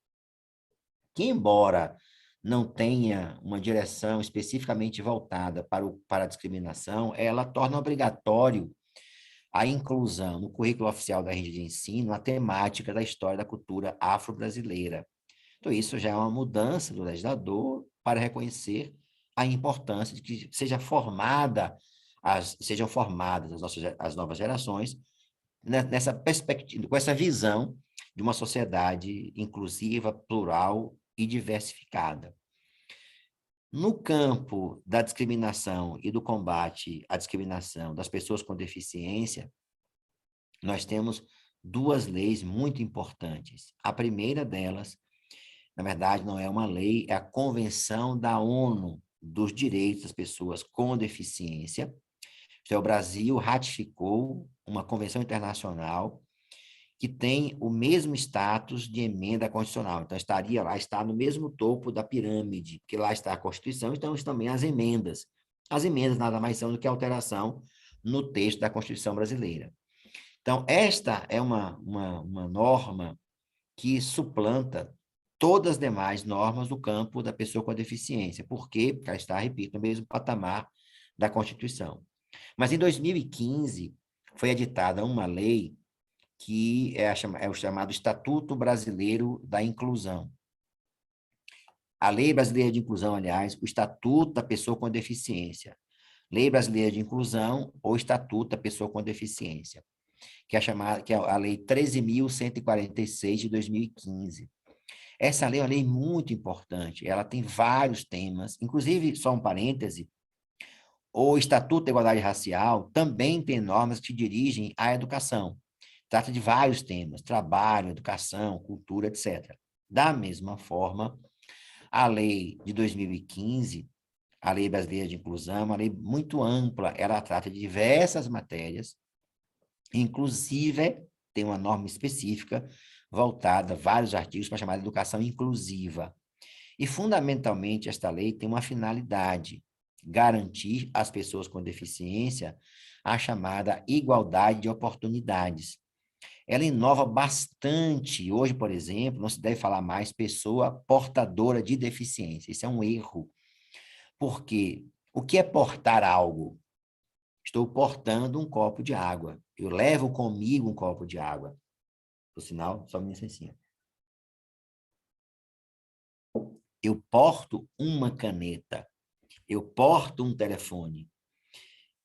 que embora não tenha uma direção especificamente voltada para a discriminação, ela torna obrigatório a inclusão no currículo oficial da rede de ensino a temática da história da cultura afro-brasileira. Então, isso já é uma mudança do legislador para reconhecer a importância de que sejam formadas as novas gerações nessa perspectiva, com essa visão de uma sociedade inclusiva, plural e diversificada. No campo da discriminação e do combate à discriminação das pessoas com deficiência, nós temos duas leis muito importantes. A primeira delas, na verdade, não é uma lei, é a Convenção da ONU dos Direitos das Pessoas com Deficiência. Então, o Brasil ratificou uma convenção internacional que tem o mesmo status de emenda constitucional. Então, estaria lá, está no mesmo topo da pirâmide, que lá está a Constituição, então estão também as emendas. As emendas nada mais são do que alteração no texto da Constituição brasileira. Então, esta é uma norma que suplanta todas as demais normas do campo da pessoa com deficiência, porque ela está, repito, no mesmo patamar da Constituição. Mas em 2015 foi editada uma lei que é o chamado Estatuto Brasileiro da Inclusão. A Lei Brasileira de Inclusão, aliás, o Estatuto da Pessoa com Deficiência. Lei Brasileira de Inclusão ou Estatuto da Pessoa com Deficiência, que é a Lei 13.146 de 2015. Essa lei é uma lei muito importante, ela tem vários temas, inclusive, só um parêntese, o Estatuto da Igualdade Racial também tem normas que se dirigem à educação. Trata de vários temas, trabalho, educação, cultura, etc. Da mesma forma, a lei de 2015, a Lei Brasileira de Inclusão, é uma lei muito ampla, ela trata de diversas matérias, inclusive tem uma norma específica voltada, vários artigos para chamar de educação inclusiva. E, fundamentalmente, esta lei tem uma finalidade, garantir às pessoas com deficiência a chamada igualdade de oportunidades. Ela inova bastante. Hoje, por exemplo, não se deve falar mais pessoa portadora de deficiência. Isso é um erro. Porque o que é portar algo? Estou portando um copo de água. Eu levo comigo um copo de água. Por sinal, só uma licencinha. Eu porto uma caneta. Eu porto um telefone.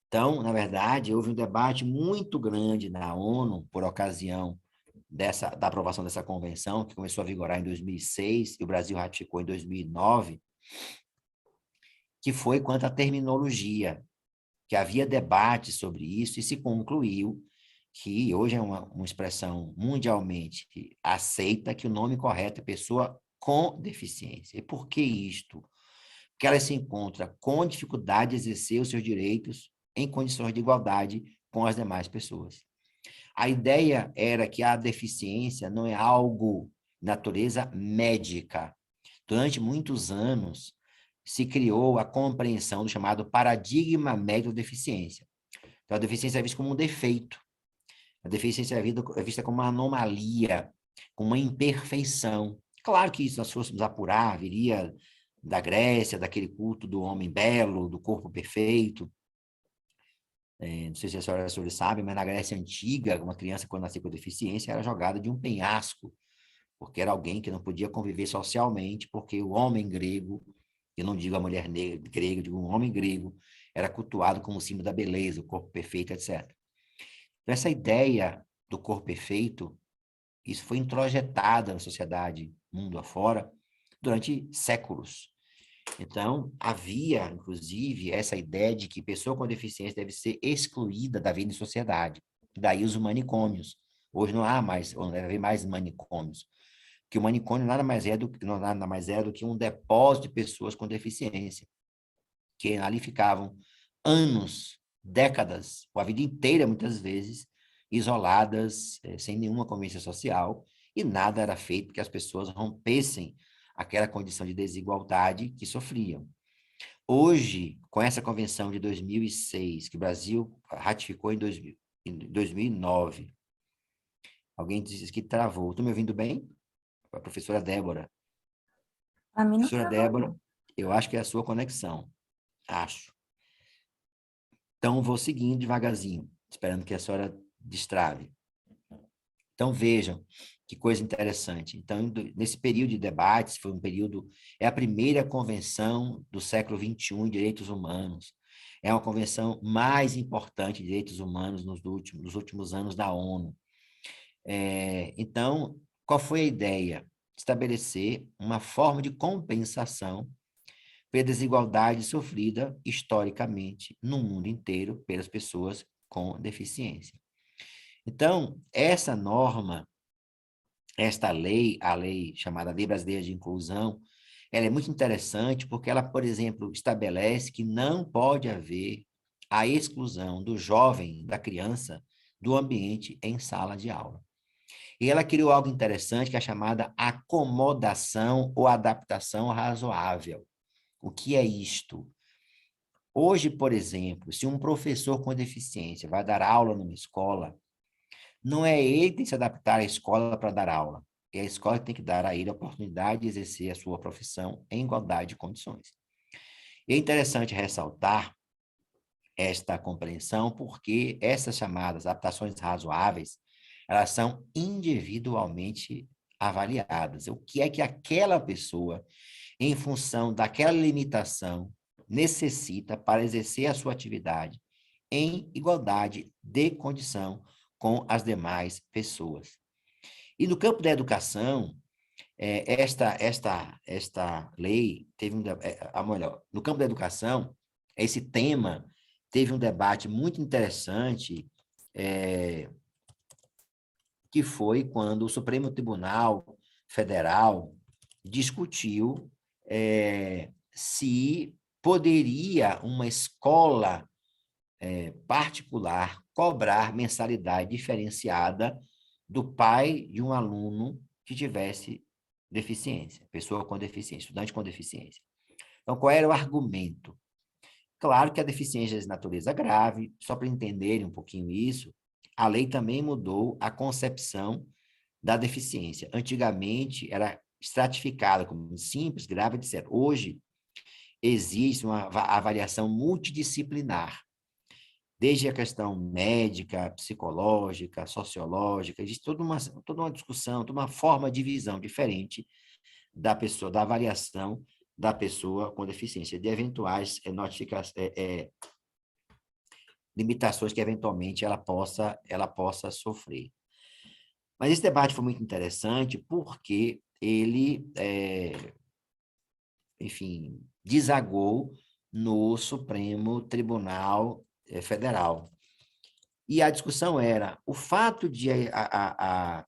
Então, na verdade, houve um debate muito grande na ONU por ocasião da aprovação dessa convenção, que começou a vigorar em 2006 e o Brasil ratificou em 2009, que foi quanto à terminologia, que havia debate sobre isso e se concluiu que hoje é uma expressão mundialmente aceita que o nome correto é pessoa com deficiência. E por que isto? Porque ela se encontra com dificuldade de exercer os seus direitos em condições de igualdade com as demais pessoas. A ideia era que a deficiência não é algo de natureza médica. Durante muitos anos, se criou a compreensão do chamado paradigma médico da deficiência. Então, a deficiência é vista como um defeito. A deficiência é vista como uma anomalia, como uma imperfeição. Claro que se nós fôssemos apurar, viria da Grécia, daquele culto do homem belo, do corpo perfeito. Não sei se a senhora sabe, mas na Grécia Antiga, uma criança, quando nascia com deficiência, era jogada de um penhasco, porque era alguém que não podia conviver socialmente, porque o homem grego, eu não digo a mulher grega, eu digo um homem grego, era cultuado como símbolo da beleza, o corpo perfeito, etc. Então, essa ideia do corpo perfeito, isso foi introjetada na sociedade mundo afora durante séculos. Então, havia, inclusive, essa ideia de que pessoa com deficiência deve ser excluída da vida em sociedade. Daí os manicômios. Hoje não há mais, ou não deve haver mais manicômios. que o manicômio nada mais é do que um depósito de pessoas com deficiência, que ali ficavam anos, décadas, ou a vida inteira, muitas vezes, isoladas, sem nenhuma convivência social, e nada era feito para que as pessoas rompessem aquela condição de desigualdade que sofriam. Hoje, com essa convenção de 2006, que o Brasil ratificou em 2009, alguém disse que travou. Estou me ouvindo bem? A professora Débora. Para mim não Professora travou, Débora, não. eu acho que é a sua conexão. Acho. Então, vou seguindo devagarzinho, esperando que a senhora destrave. Então, vejam que coisa interessante. Então, nesse período de debates, foi um período, é a primeira convenção do século XXI em direitos humanos. É uma convenção mais importante de direitos humanos nos últimos anos da ONU. Então, qual foi a ideia? Estabelecer uma forma de compensação pela desigualdade sofrida historicamente no mundo inteiro pelas pessoas com deficiência. Então, essa norma, esta lei, a lei chamada Lei Brasileira de Inclusão, ela é muito interessante porque ela, por exemplo, estabelece que não pode haver a exclusão do jovem, da criança, do ambiente em sala de aula. E ela criou algo interessante que é a chamada acomodação ou adaptação razoável. O que é isto? Hoje, por exemplo, se um professor com deficiência vai dar aula numa escola, não é ele que tem que se adaptar à escola para dar aula. É a escola que tem que dar a ele a oportunidade de exercer a sua profissão em igualdade de condições. E é interessante ressaltar esta compreensão porque essas chamadas adaptações razoáveis, elas são individualmente avaliadas. O que é que aquela pessoa, em função daquela limitação, necessita para exercer a sua atividade em igualdade de condição com as demais pessoas. E no campo da educação, esta lei teve melhor, no campo da educação, esse tema teve um debate muito interessante, que foi quando o Supremo Tribunal Federal discutiu se poderia uma escola particular cobrar mensalidade diferenciada do pai de um aluno que tivesse deficiência, pessoa com deficiência, estudante com deficiência. Então, qual era o argumento? Claro que a deficiência é de natureza grave, só para entenderem um pouquinho isso, a lei também mudou a concepção da deficiência. Antigamente, era estratificada como simples, grave, etc. Hoje, existe uma avaliação multidisciplinar, desde a questão médica, psicológica, sociológica, existe toda uma discussão, toda uma forma de visão diferente da pessoa, da avaliação da pessoa com deficiência, de eventuais limitações que eventualmente ela possa sofrer. Mas esse debate foi muito interessante porque ele, enfim, desagou no Supremo Tribunal Federal. E a discussão era o fato de a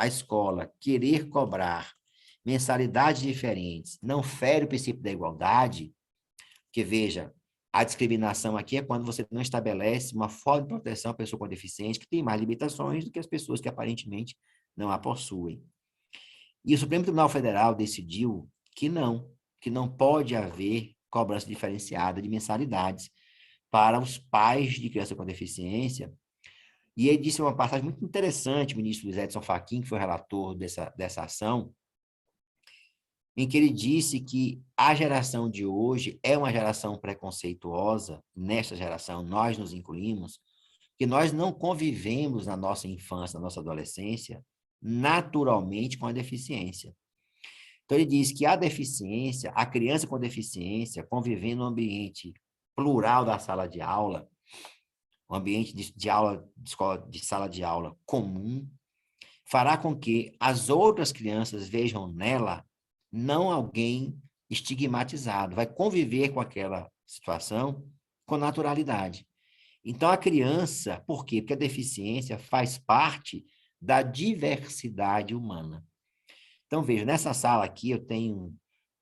escola querer cobrar mensalidades diferentes não fere o princípio da igualdade, porque, veja, a discriminação aqui é quando você não estabelece uma forma de proteção à pessoa com deficiência que tem mais limitações do que as pessoas que aparentemente não a possuem. E o Supremo Tribunal Federal decidiu que não pode haver cobrança diferenciada de mensalidades para os pais de criança com deficiência. E ele disse uma passagem muito interessante, o ministro Luiz Edson Fachin, que foi o relator dessa ação, em que ele disse que a geração de hoje é uma geração preconceituosa, nesta geração nós nos incluímos, que nós não convivemos na nossa infância, na nossa adolescência, naturalmente com a deficiência. Então, ele diz que a deficiência, a criança com deficiência, convivendo no ambiente plural da sala de aula, um ambiente de aula, de sala de aula comum, fará com que as outras crianças vejam nela não alguém estigmatizado, vai conviver com aquela situação com naturalidade. Então, a criança, por quê? Porque a deficiência faz parte da diversidade humana. Então, veja, nessa sala aqui eu tenho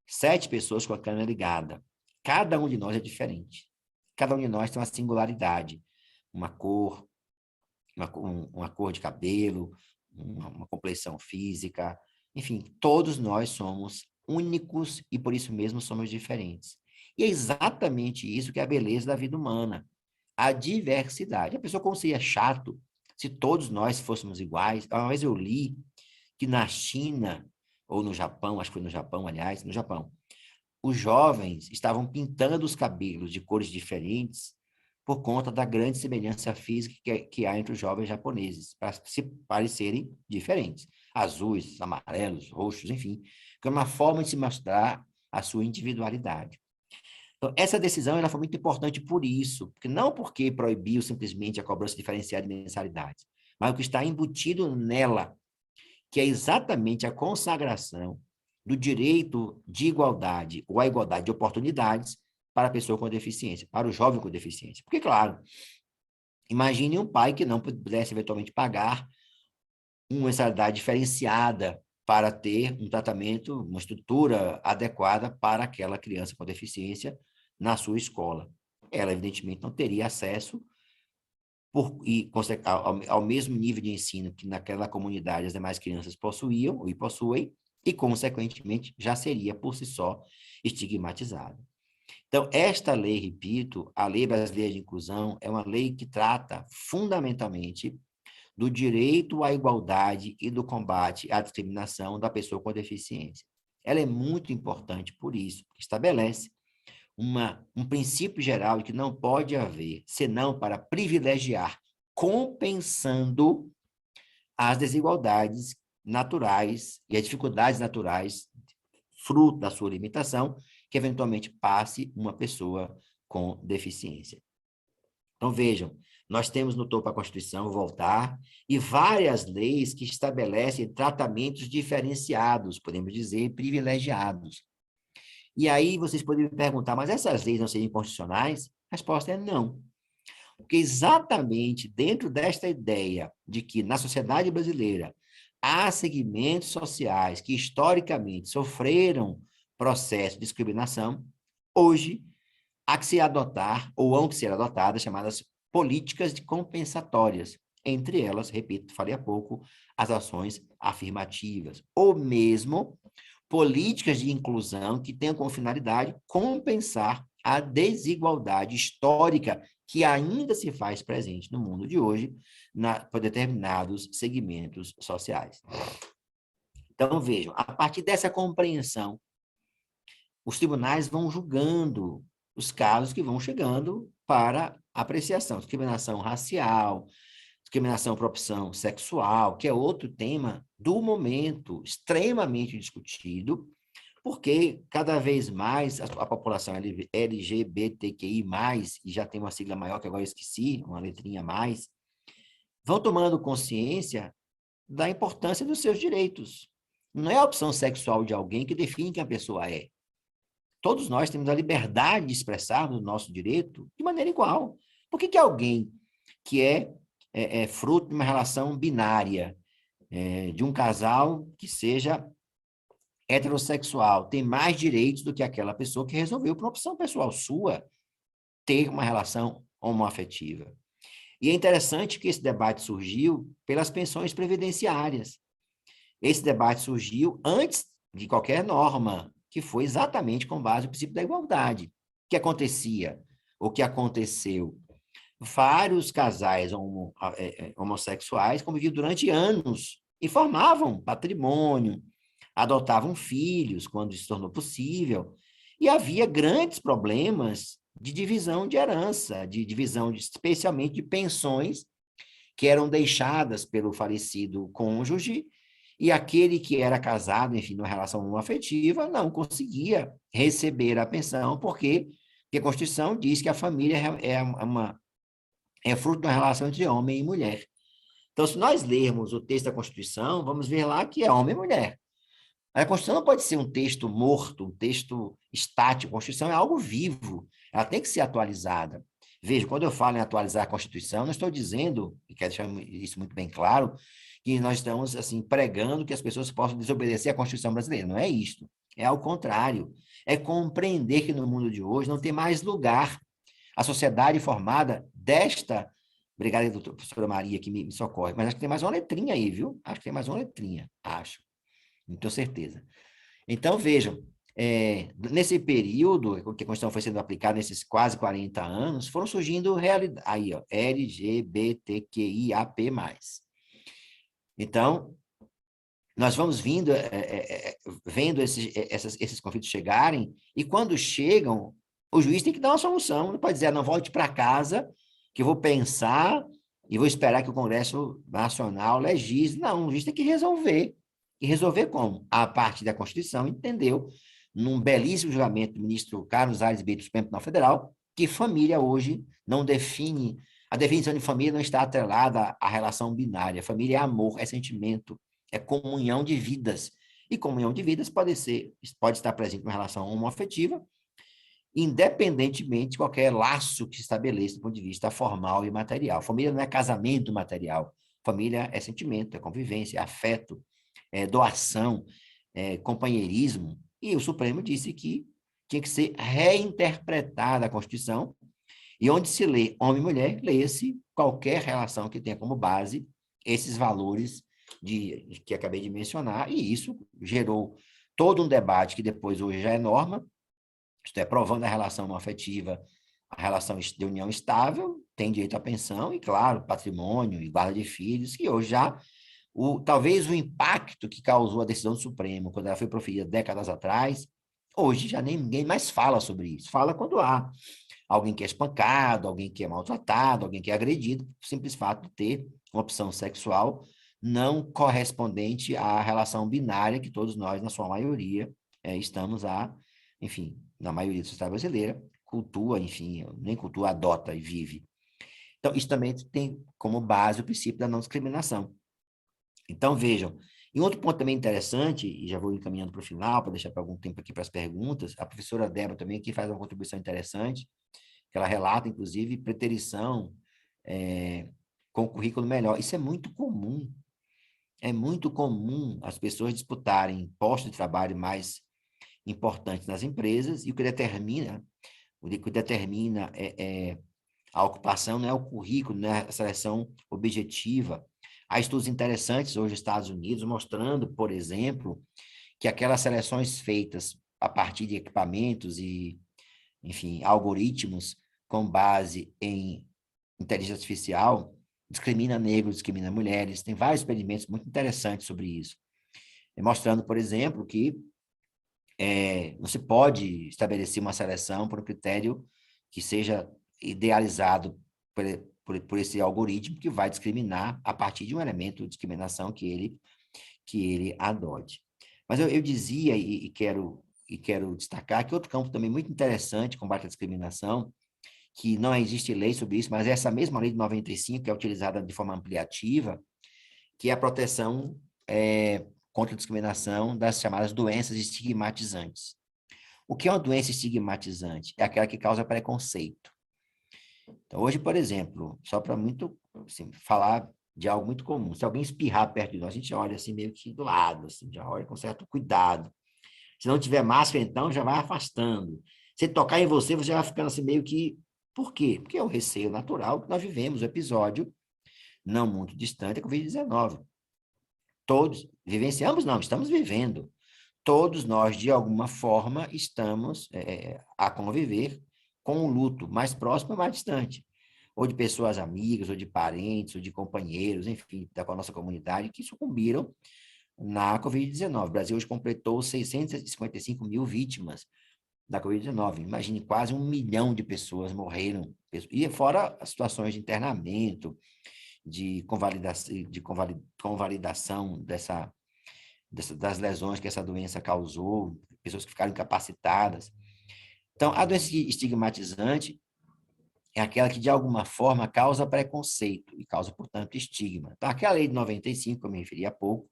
7 pessoas com a câmera ligada. Cada um de nós é diferente. Cada um de nós tem uma singularidade, uma cor, uma cor de cabelo, uma compleição física, enfim, todos nós somos únicos e por isso mesmo somos diferentes. E é exatamente isso que é a beleza da vida humana, a diversidade. A pessoa como seria chato se todos nós fôssemos iguais. Uma vez eu li que na China, ou no Japão, acho que foi no Japão, aliás, no Japão, os jovens estavam pintando os cabelos de cores diferentes por conta da grande semelhança física que há entre os jovens japoneses, para se parecerem diferentes. Azuis, amarelos, roxos, enfim, que é uma forma de se mostrar a sua individualidade. Então, essa decisão ela foi muito importante por isso, porque não porque proibiu simplesmente a cobrança diferenciada de mensalidades, mas o que está embutido nela, que é exatamente a consagração do direito de igualdade ou a igualdade de oportunidades para a pessoa com deficiência, para o jovem com deficiência. Porque, claro, imagine um pai que não pudesse eventualmente pagar uma mensalidade diferenciada para ter um tratamento, uma estrutura adequada para aquela criança com deficiência na sua escola. Ela, evidentemente, não teria acesso ao mesmo nível de ensino que naquela comunidade as demais crianças possuíam e possuem, e, consequentemente, já seria, por si só, estigmatizada. Então, esta lei, repito, a Lei Brasileira de Inclusão, é uma lei que trata fundamentalmente do direito à igualdade e do combate à discriminação da pessoa com deficiência. Ela é muito importante por isso, porque estabelece um princípio geral de que não pode haver, senão para privilegiar, compensando as desigualdades naturais e as dificuldades naturais, fruto da sua limitação, que eventualmente passe uma pessoa com deficiência. Então, vejam, nós temos no topo a Constituição, voltar, e várias leis que estabelecem tratamentos diferenciados, podemos dizer, privilegiados. E aí vocês poderiam me perguntar, mas essas leis não seriam constitucionais? A resposta é não. Porque exatamente dentro desta ideia de que na sociedade brasileira há segmentos sociais que historicamente sofreram processo de discriminação, hoje há que se adotar, ou hão que ser adotadas, chamadas políticas de compensatórias. Entre elas, repito, falei há pouco, as ações afirmativas, ou mesmo políticas de inclusão que tenham como finalidade compensar a desigualdade histórica que ainda se faz presente no mundo de hoje por determinados segmentos sociais. Então, vejam, a partir dessa compreensão, os tribunais vão julgando os casos que vão chegando para apreciação. Discriminação racial, discriminação por opção sexual, que é outro tema do momento, extremamente discutido, porque cada vez mais a população LGBTQI+, e já tem uma sigla maior que agora eu esqueci, uma letrinha a mais, vão tomando consciência da importância dos seus direitos. Não é a opção sexual de alguém que define quem a pessoa é. Todos nós temos a liberdade de expressar o nosso direito de maneira igual. Por que alguém que é fruto de uma relação binária, de um casal que seja heterossexual, tem mais direitos do que aquela pessoa que resolveu, por opção pessoal sua, ter uma relação homoafetiva? E é interessante que esse debate surgiu pelas pensões previdenciárias. Esse debate surgiu antes de qualquer norma, que foi exatamente com base no princípio da igualdade. O que acontecia? O que aconteceu? Vários casais homossexuais conviviam durante anos e formavam patrimônio, adotavam filhos quando isso se tornou possível, e havia grandes problemas de divisão de herança, de divisão especialmente de pensões que eram deixadas pelo falecido cônjuge, e aquele que era casado, enfim, numa relação afetiva, não conseguia receber a pensão, porque a Constituição diz que a família é fruto de uma relação entre homem e mulher. Então, se nós lermos o texto da Constituição, vamos ver lá que é homem e mulher. A Constituição não pode ser um texto morto, um texto estático. A Constituição é algo vivo, ela tem que ser atualizada. Veja, quando eu falo em atualizar a Constituição, não estou dizendo, e quero deixar isso muito bem claro, que nós estamos, assim, pregando que as pessoas possam desobedecer à Constituição brasileira. Não é isto. É ao contrário. É compreender que no mundo de hoje não tem mais lugar a sociedade formada desta... Obrigado, doutora, professora Maria, que me socorre. Mas acho que tem mais uma letrinha aí, viu? Acho que tem mais uma letrinha, acho. Não tenho certeza. Então, vejam, nesse período que a Constituição foi sendo aplicada, nesses quase 40 anos, foram surgindo realidades, aí, ó, LGBTQIAP+. Então, nós vamos vendo esses conflitos chegarem, e quando chegam, o juiz tem que dar uma solução, não pode dizer, não, volte para casa, que eu vou pensar e vou esperar que o Congresso Nacional legisle. Não, o juiz tem que resolver. E resolver como? A partir da Constituição, entendeu, num belíssimo julgamento do ministro Carlos Aires Brito, do Supremo Tribunal Federal, que família hoje não define, a definição de família não está atrelada à relação binária. Família é amor, é sentimento, é comunhão de vidas. E comunhão de vidas pode estar presente numa relação homoafetiva, independentemente de qualquer laço que se estabeleça do ponto de vista formal e material. Família não é casamento material. Família é sentimento, é convivência, é afeto, é doação, é companheirismo. E o Supremo disse que tinha que ser reinterpretada a Constituição, e onde se lê homem e mulher, leia-se qualquer relação que tenha como base esses valores que acabei de mencionar, e isso gerou todo um debate que depois hoje já é norma, isto é, provando a relação afetiva, a relação de união estável, tem direito à pensão e, claro, patrimônio e guarda de filhos, que hoje já, talvez o impacto que causou a decisão do Supremo, quando ela foi proferida décadas atrás, hoje já ninguém mais fala sobre isso. Fala quando há alguém que é espancado, alguém que é maltratado, alguém que é agredido, por simples fato de ter uma opção sexual não correspondente à relação binária que todos nós, na sua maioria, estamos enfim, na maioria da sociedade brasileira, cultua, enfim, nem cultua, adota e vive. Então, isso também tem como base o princípio da não discriminação. Então, vejam, e outro ponto também interessante, e já vou encaminhando para o final, para deixar para algum tempo aqui para as perguntas, a professora Débora também aqui faz uma contribuição interessante, que ela relata, inclusive, preterição com currículo melhor. Isso é muito comum. É muito comum as pessoas disputarem postos de trabalho mais importantes nas empresas, e o que determina a ocupação não é o currículo, não é a seleção objetiva. Há estudos interessantes hoje nos Estados Unidos mostrando, por exemplo, que aquelas seleções feitas a partir de equipamentos e, enfim, algoritmos com base em inteligência artificial discrimina negros, discrimina mulheres. Tem vários experimentos muito interessantes sobre isso, mostrando, por exemplo, que não se pode estabelecer uma seleção por um critério que seja idealizado por esse algoritmo que vai discriminar a partir de um elemento de discriminação que ele adote. Mas eu dizia e quero destacar que outro campo também muito interessante, combate à discriminação, que não existe lei sobre isso, mas essa mesma lei de 95, que é utilizada de forma ampliativa, que é a proteção contra a discriminação das chamadas doenças estigmatizantes. O que é uma doença estigmatizante? É aquela que causa preconceito. Então, hoje, por exemplo, só para muito assim, falar de algo muito comum, se alguém espirrar perto de nós, a gente olha assim meio que do lado, assim, já olha com certo cuidado. Se não tiver máscara, então, já vai afastando. Se tocar em você, você já vai ficando assim meio que... Por quê? Porque é o receio natural que nós vivemos, o episódio não muito distante, a Covid-19. Todos, vivenciamos? Não, estamos vivendo. Todos nós, de alguma forma, estamos a conviver com o luto, mais próximo ou mais distante. Ou de pessoas amigas, ou de parentes, ou de companheiros, enfim, da nossa comunidade, que sucumbiram na Covid-19. O Brasil hoje completou 655 mil vítimas da Covid-19. Imagine, quase 1 milhão de pessoas morreram. E fora as situações de internamento, de convalidação das lesões que essa doença causou, pessoas que ficaram incapacitadas. Então, a doença estigmatizante é aquela que, de alguma forma, causa preconceito e causa, portanto, estigma. Então, aquela lei de 95, que eu me referi há pouco,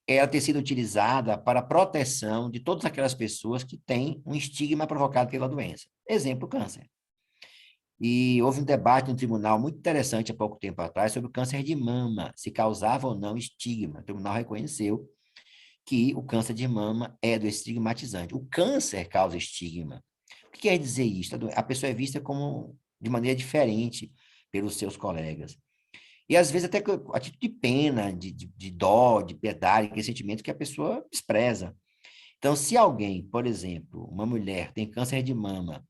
ela tem sido utilizada para a proteção de todas aquelas pessoas que têm um estigma provocado pela doença. Exemplo, câncer. E houve um debate no tribunal muito interessante há pouco tempo atrás sobre o câncer de mama, se causava ou não estigma. O tribunal reconheceu que o câncer de mama é do estigmatizante. O câncer causa estigma. O que quer dizer isso? A pessoa é vista como de maneira diferente pelos seus colegas. E às vezes até a título de pena, de dó, de piedade, que é sentimento que a pessoa despreza. Então, se alguém, por exemplo, uma mulher tem câncer de mama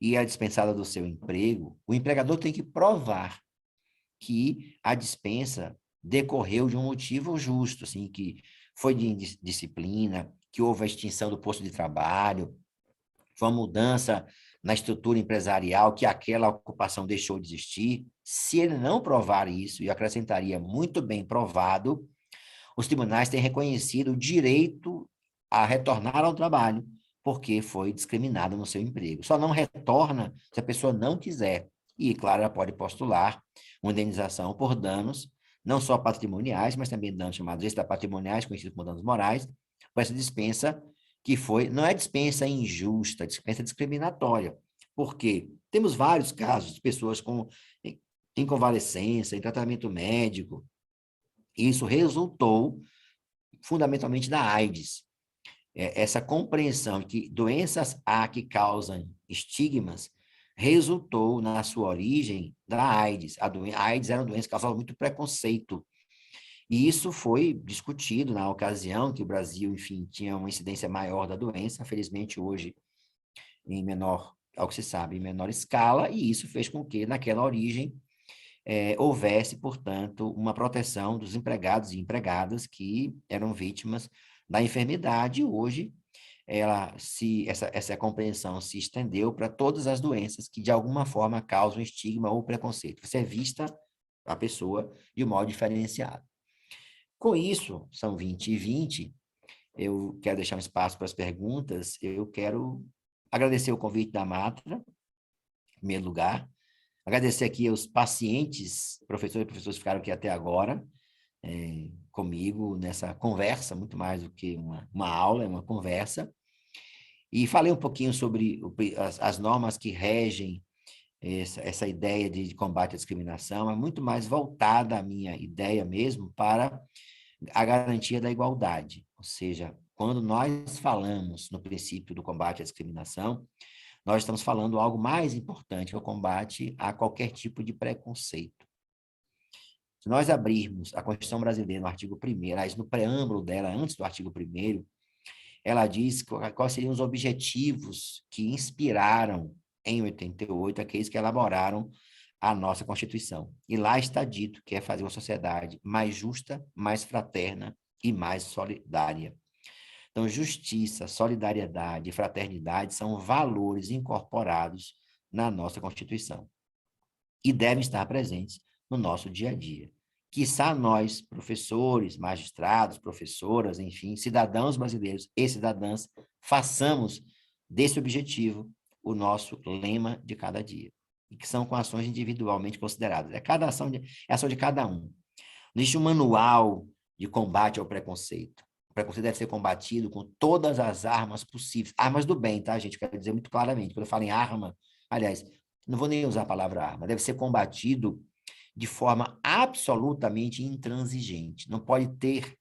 e é dispensada do seu emprego, o empregador tem que provar que a dispensa decorreu de um motivo justo, assim, que foi de indisciplina, que houve a extinção do posto de trabalho, foi uma mudança na estrutura empresarial, que aquela ocupação deixou de existir. Se ele não provar isso, e acrescentaria muito bem provado, os tribunais têm reconhecido o direito a retornar ao trabalho, porque foi discriminado no seu emprego. Só não retorna se a pessoa não quiser. E, claro, ela pode postular uma indenização por danos, não só patrimoniais, mas também danos chamados extrapatrimoniais, conhecidos como danos morais, por essa dispensa que foi, não é dispensa injusta, é dispensa discriminatória. Por quê? Temos vários casos de pessoas em convalescença, em tratamento médico, e isso resultou fundamentalmente da AIDS. Essa compreensão de que doenças há que causam estigmas resultou na sua origem da AIDS. A AIDS era uma doença que causava muito preconceito. E isso foi discutido na ocasião que o Brasil, enfim, tinha uma incidência maior da doença, felizmente hoje em menor, ao que se sabe, em menor escala, e isso fez com que, naquela origem, houvesse, portanto, uma proteção dos empregados e empregadas que eram vítimas da enfermidade. Hoje, essa compreensão se estendeu para todas as doenças que, de alguma forma, causam estigma ou preconceito. Você é vista a pessoa de um modo diferenciado. Com isso, são 20 e 20, eu quero deixar um espaço para as perguntas, eu quero agradecer o convite da Matra, em primeiro lugar, agradecer aqui aos pacientes, professores e professores que ficaram aqui até agora, comigo nessa conversa, muito mais do que uma aula, é uma conversa. E falei um pouquinho sobre as normas que regem essa ideia de combate à discriminação, é muito mais voltada a minha ideia mesmo para a garantia da igualdade. Ou seja, quando nós falamos no princípio do combate à discriminação, nós estamos falando algo mais importante, que é o combate a qualquer tipo de preconceito. Se nós abrirmos a Constituição Brasileira no artigo 1º, no preâmbulo dela, antes do artigo 1º, ela diz quais seriam os objetivos que inspiraram, em 88, aqueles que elaboraram a nossa Constituição. E lá está dito que é fazer uma sociedade mais justa, mais fraterna e mais solidária. Então, justiça, solidariedade e fraternidade são valores incorporados na nossa Constituição e devem estar presentes no nosso dia a dia. Quiçá nós, professores, magistrados, professoras, enfim, cidadãos brasileiros e cidadãs, façamos desse objetivo o nosso lema de cada dia, e que são com ações individualmente consideradas. Cada ação é ação de cada um. Não existe um manual de combate ao preconceito. O preconceito deve ser combatido com todas as armas possíveis. Armas do bem, tá, gente? Quero dizer muito claramente. Quando eu falo em arma, aliás, não vou nem usar a palavra arma. Deve ser combatido de forma absolutamente intransigente. Não pode ter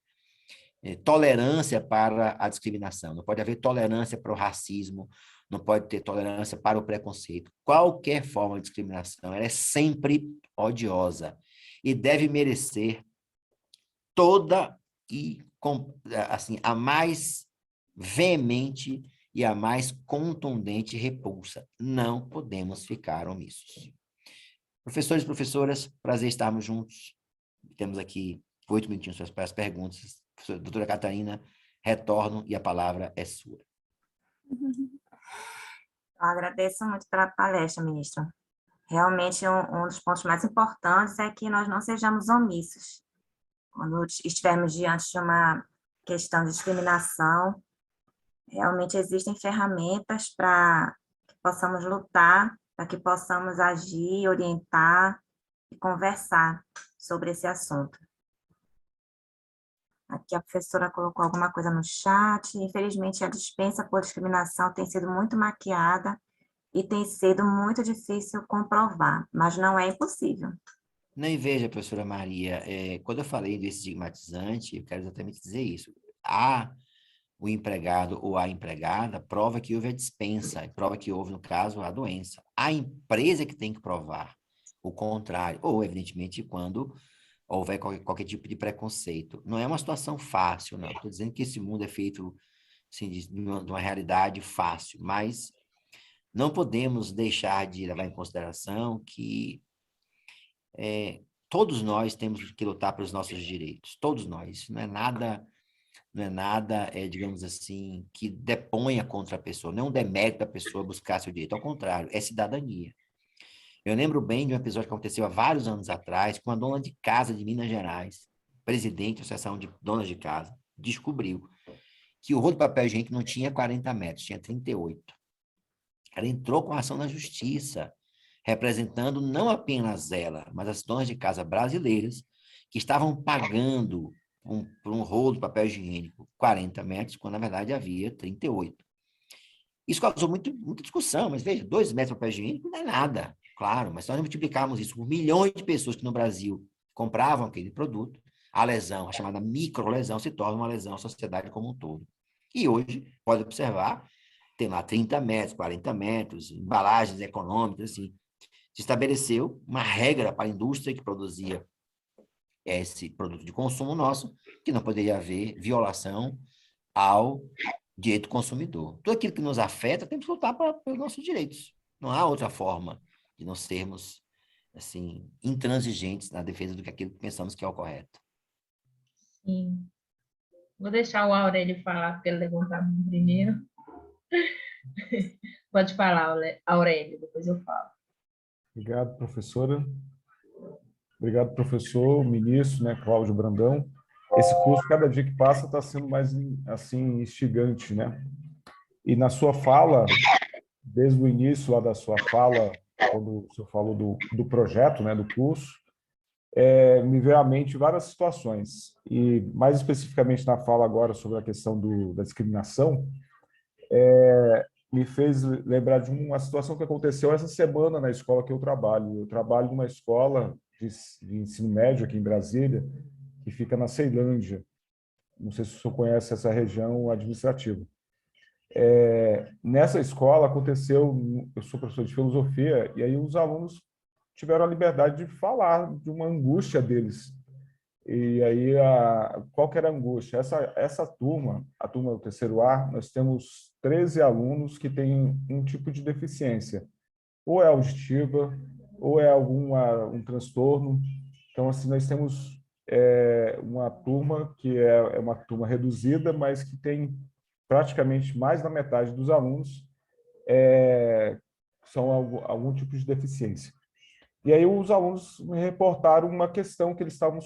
tolerância para a discriminação. Não pode haver tolerância para o racismo. Não pode ter tolerância para o preconceito. Qualquer forma de discriminação, ela é sempre odiosa e deve merecer toda assim, a mais veemente e a mais contundente repulsa. Não podemos ficar omissos. Professores e professoras, prazer estarmos juntos. Temos aqui 8 minutinhos para as perguntas. Doutora Catarina, retorno e a palavra é sua. Eu agradeço muito pela palestra, ministra. Realmente, um dos pontos mais importantes é que nós não sejamos omissos. Quando estivermos diante de uma questão de discriminação, realmente existem ferramentas para que possamos lutar, para que possamos agir, orientar e conversar sobre esse assunto. Aqui a professora colocou alguma coisa no chat. Infelizmente, a dispensa por discriminação tem sido muito maquiada e tem sido muito difícil comprovar, mas não é impossível. Não, e veja, professora Maria, quando eu falei desse estigmatizante, eu quero exatamente dizer isso. O empregado ou a empregada prova que houve a dispensa, prova que houve, no caso, a doença. A empresa que tem que provar o contrário, ou, evidentemente, quando houver qualquer tipo de preconceito. Não é uma situação fácil, não. Estou dizendo que esse mundo é feito assim, de uma realidade fácil, mas não podemos deixar de levar em consideração que todos nós temos que lutar pelos nossos direitos, todos nós. Isso não é nada, digamos assim, que deponha contra a pessoa, não é um demérito da pessoa buscar seu direito, ao contrário, é cidadania. Eu lembro bem de um episódio que aconteceu há vários anos atrás, com uma dona de casa de Minas Gerais, presidente da Associação de Donas de Casa, descobriu que o rolo de papel higiênico não tinha 40 metros, tinha 38. Ela entrou com ação na justiça, representando não apenas ela, mas as donas de casa brasileiras que estavam pagando por um rolo de papel higiênico 40 metros, quando na verdade havia 38. Isso causou muita discussão, mas veja, 2 metros de papel higiênico não é nada, claro, mas se nós multiplicarmos isso por milhões de pessoas que no Brasil compravam aquele produto, a lesão, a chamada microlesão, se torna uma lesão à sociedade como um todo. E hoje, pode observar, tem lá 30 metros, 40 metros, embalagens econômicas, assim. Se estabeleceu uma regra para a indústria que produzia esse produto de consumo nosso, que não poderia haver violação ao direito do consumidor. Tudo aquilo que nos afeta, temos que lutar pelos nossos direitos. Não há outra forma de não sermos, assim, intransigentes na defesa do que aquilo que pensamos que é o correto. Sim. Vou deixar o Aurélio falar, porque ele levantou a mão primeiro. Pode falar, Aurélio, depois eu falo. Obrigado, professora. Obrigado, professor, ministro, né, Cláudio Brandão. Esse curso, cada dia que passa, está sendo mais, assim, instigante, né? E na sua fala, desde o início lá da sua fala, quando o senhor falou do projeto, né, do curso, me veio à mente várias situações. E, mais especificamente na fala agora sobre a questão da discriminação, me fez lembrar de uma situação que aconteceu essa semana na escola que eu trabalho. Eu trabalho numa escola de ensino médio aqui em Brasília, que fica na Ceilândia. Não sei se o senhor conhece essa região administrativa. Nessa escola aconteceu, eu sou professor de filosofia, e aí os alunos tiveram a liberdade de falar de uma angústia deles. E aí, qual que era a angústia? Essa turma, a turma do terceiro A, nós temos 13 alunos que têm um tipo de deficiência. Ou é auditiva, ou é um transtorno. Então, assim, nós temos uma turma que é uma turma reduzida, mas que tem praticamente mais da metade dos alunos são algum tipo de deficiência. E aí os alunos me reportaram uma questão que eles estavam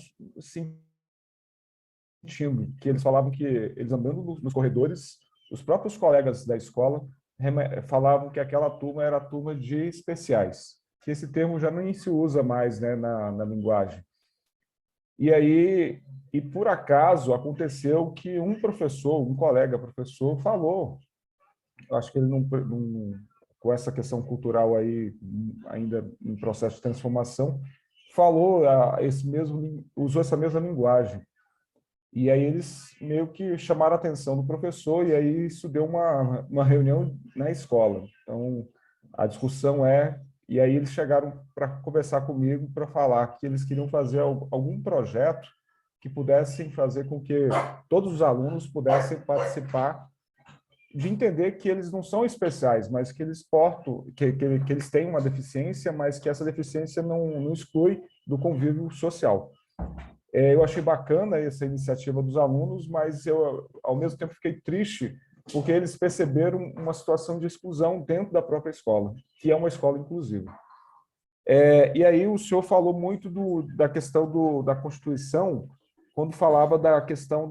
sentindo, que eles falavam que eles andando nos corredores, os próprios colegas da escola falavam que aquela turma era a turma de especiais, que esse termo já nem se usa mais, né, na linguagem. E aí, e por acaso, aconteceu que um professor, um colega professor, falou, acho que ele não com essa questão cultural aí ainda em processo de transformação, falou usou essa mesma linguagem. E aí eles meio que chamaram a atenção do professor e aí isso deu uma reunião na escola. Então, a discussão e aí eles chegaram para conversar comigo para falar que eles queriam fazer algum projeto que pudessem fazer com que todos os alunos pudessem participar, de entender que eles não são especiais, mas que eles que eles têm uma deficiência, mas que essa deficiência não exclui do convívio social. Eu achei bacana essa iniciativa dos alunos, mas eu, ao mesmo tempo, fiquei triste porque eles perceberam uma situação de exclusão dentro da própria escola, que é uma escola inclusiva. E aí o senhor falou muito da questão da Constituição, quando falava da questão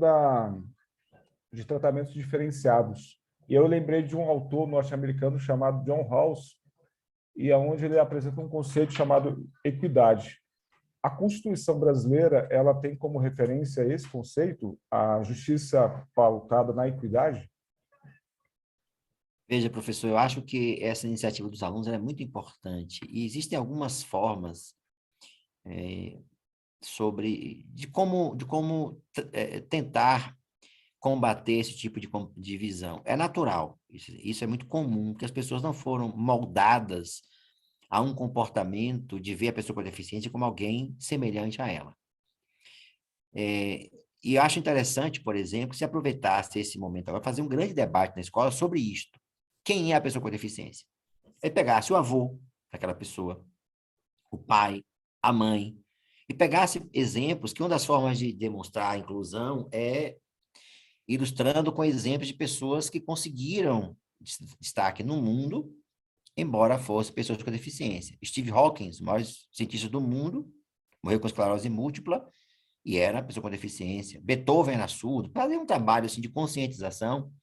de tratamentos diferenciados. E eu lembrei de um autor norte-americano chamado John Rawls, e onde ele apresenta um conceito chamado equidade. A Constituição brasileira, ela tem como referência esse conceito, a justiça pautada na equidade? Veja, professor, eu acho que essa iniciativa dos alunos é muito importante e existem algumas formas de como tentar combater esse tipo de visão. É natural, isso é muito comum, que as pessoas não foram moldadas a um comportamento de ver a pessoa com deficiência como alguém semelhante a ela. E eu acho interessante, por exemplo, se aproveitasse esse momento agora, fazer um grande debate na escola sobre isto. Quem é a pessoa com deficiência? Aí pegasse o avô daquela pessoa, o pai, a mãe, e pegasse exemplos que uma das formas de demonstrar a inclusão é ilustrando com exemplos de pessoas que conseguiram destaque no mundo, embora fossem pessoas com deficiência. Steve Hawking, o maior cientista do mundo, morreu com esclerose múltipla e era pessoa com deficiência. Beethoven era surdo, fazer um trabalho assim, de conscientização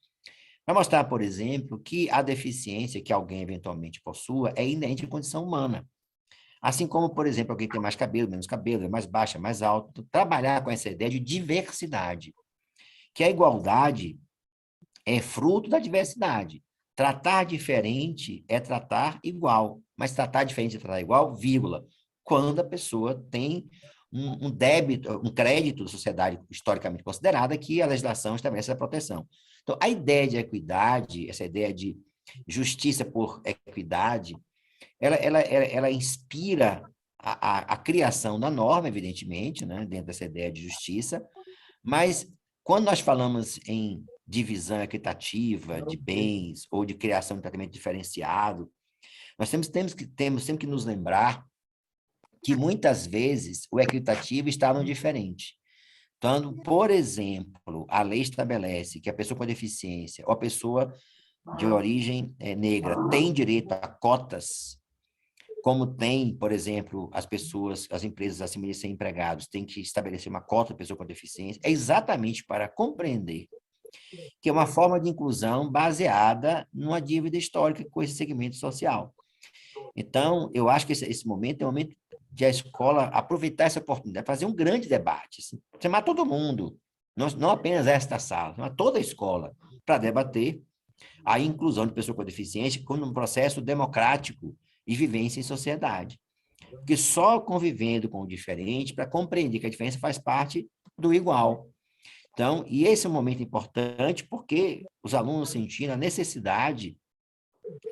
para mostrar, por exemplo, que a deficiência que alguém eventualmente possua é inerente à condição humana. Assim como, por exemplo, alguém tem mais cabelo, menos cabelo, é mais baixa, mais alto. Trabalhar com essa ideia de diversidade, que a igualdade é fruto da diversidade. Tratar diferente é tratar igual, mas tratar diferente é tratar igual, vírgula, quando a pessoa tem um débito, um crédito da sociedade historicamente considerada que a legislação estabelece a proteção. Então, a ideia de equidade, essa ideia de justiça por equidade, ela inspira a criação da norma, evidentemente, né, dentro dessa ideia de justiça, mas quando nós falamos em divisão equitativa de bens ou de criação de tratamento diferenciado, nós temos sempre que nos lembrar que muitas vezes o equitativo está no diferente. Então, por exemplo, a lei estabelece que a pessoa com deficiência ou a pessoa de origem negra tem direito a cotas, como tem, por exemplo, as empresas acima de 100 empregados têm que estabelecer uma cota de pessoa com deficiência, é exatamente para compreender que é uma forma de inclusão baseada numa dívida histórica com esse segmento social. Então, eu acho que esse momento é um momento de a escola aproveitar essa oportunidade, fazer um grande debate, assim, chamar todo mundo, não apenas esta sala, chamar toda a escola, para debater a inclusão de pessoas com deficiência como um processo democrático e vivência em sociedade. Porque só convivendo com o diferente para compreender que a diferença faz parte do igual. Então, e esse é um momento importante porque os alunos sentiram a necessidade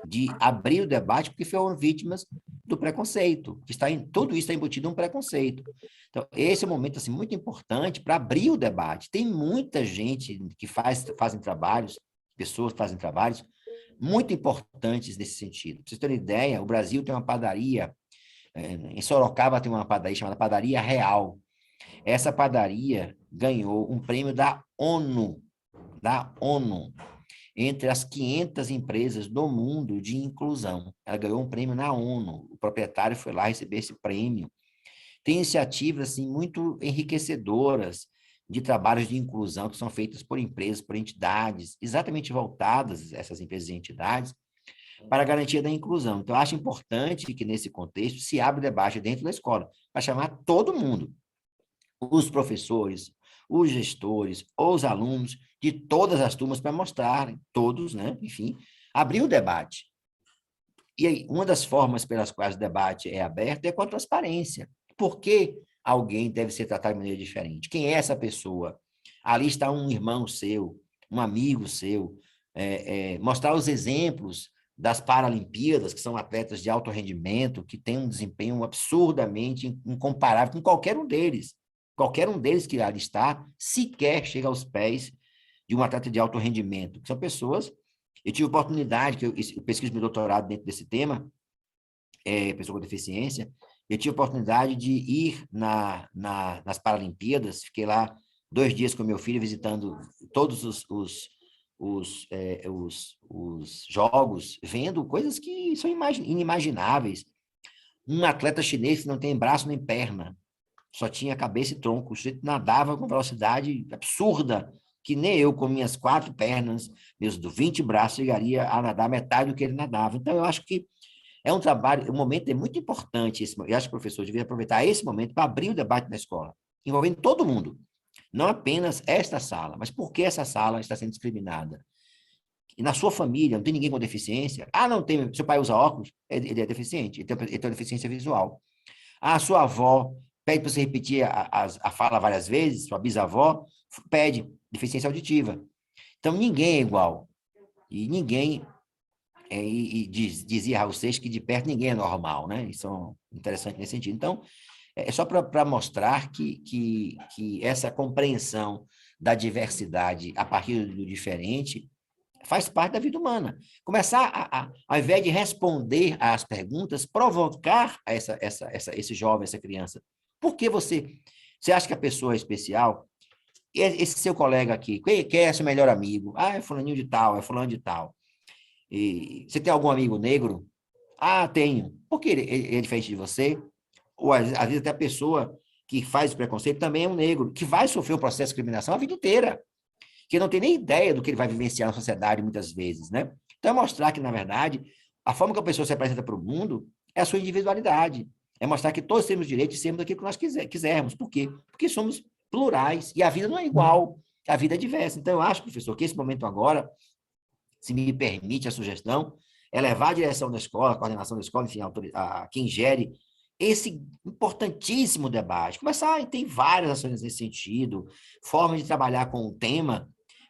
de abrir o debate porque foram vítimas do preconceito, que tudo isso está embutido em um preconceito. Então, esse é um momento assim, muito importante para abrir o debate. Tem muita gente que fazem trabalhos, pessoas que fazem trabalhos muito importantes nesse sentido. Para vocês terem ideia, o Brasil tem uma padaria, em Sorocaba tem uma padaria chamada Padaria Real. Essa padaria ganhou um prêmio da ONU, entre as 500 empresas do mundo de inclusão. Ela ganhou um prêmio na ONU, o proprietário foi lá receber esse prêmio. Tem iniciativas assim, muito enriquecedoras de trabalhos de inclusão que são feitas por empresas, por entidades, exatamente voltadas, essas empresas e entidades, para a garantia da inclusão. Então, eu acho importante que, nesse contexto, se abra o debate dentro da escola, para chamar todo mundo, os professores, os gestores, os alunos, de todas as turmas, para mostrarem, todos, né, enfim, abrir o debate. E aí, uma das formas pelas quais o debate é aberto é com a transparência. Por que alguém deve ser tratado de maneira diferente? Quem é essa pessoa? Ali está um irmão seu, um amigo seu. Mostrar os exemplos das Paralimpíadas, que são atletas de alto rendimento, que têm um desempenho absurdamente incomparável com qualquer um deles. Qualquer um deles que ali está, sequer chega aos pés de um atleta de alto rendimento, que são pessoas... Eu tive oportunidade, que eu pesquiso meu doutorado dentro desse tema, pessoa com deficiência, eu tive oportunidade de ir nas Paralimpíadas, fiquei lá 2 dias com meu filho, visitando todos os jogos, vendo coisas que são inimagináveis. Um atleta chinês que não tem braço nem perna, só tinha cabeça e tronco, o sujeito nadava com velocidade absurda, que nem eu, com minhas 4 pernas, meus 20 braços, chegaria a nadar metade do que ele nadava. Então, eu acho que é um trabalho, o momento é muito importante, eu acho que o professor devia aproveitar esse momento para abrir o debate na escola, envolvendo todo mundo, não apenas esta sala, mas por que essa sala está sendo discriminada? E na sua família, não tem ninguém com deficiência? Ah, não tem, seu pai usa óculos? Ele é deficiente, ele tem uma deficiência visual. Ah, sua avó pede para você repetir a fala várias vezes, sua bisavó pede deficiência auditiva. Então, ninguém é igual. E ninguém, dizia Raul Seixas que de perto ninguém é normal, né? Isso é interessante nesse sentido. Então, é só para mostrar que essa compreensão da diversidade a partir do diferente faz parte da vida humana. Começar, ao invés de responder às perguntas, provocar esse jovem, essa criança. Por que você acha que a pessoa é especial? Esse seu colega aqui, quem é seu melhor amigo? Ah, é fulaninho de tal, é fulano de tal. E você tem algum amigo negro? Ah, tenho. Por que ele é diferente de você? Ou às vezes até a pessoa que faz o preconceito também é um negro, que vai sofrer um processo de discriminação a vida inteira, que não tem nem ideia do que ele vai vivenciar na sociedade muitas vezes, né? Então é mostrar que, na verdade, a forma que a pessoa se apresenta para o mundo é a sua individualidade. É mostrar que todos temos direito de sermos aquilo que nós quisermos. Por quê? Porque somos plurais e a vida não é igual, a vida é diversa. Então eu acho, professor, que esse momento agora, se me permite a sugestão, é levar a direção da escola, a coordenação da escola, enfim, a quem gere esse importantíssimo debate. Começar, e tem várias ações nesse sentido, formas de trabalhar com o tema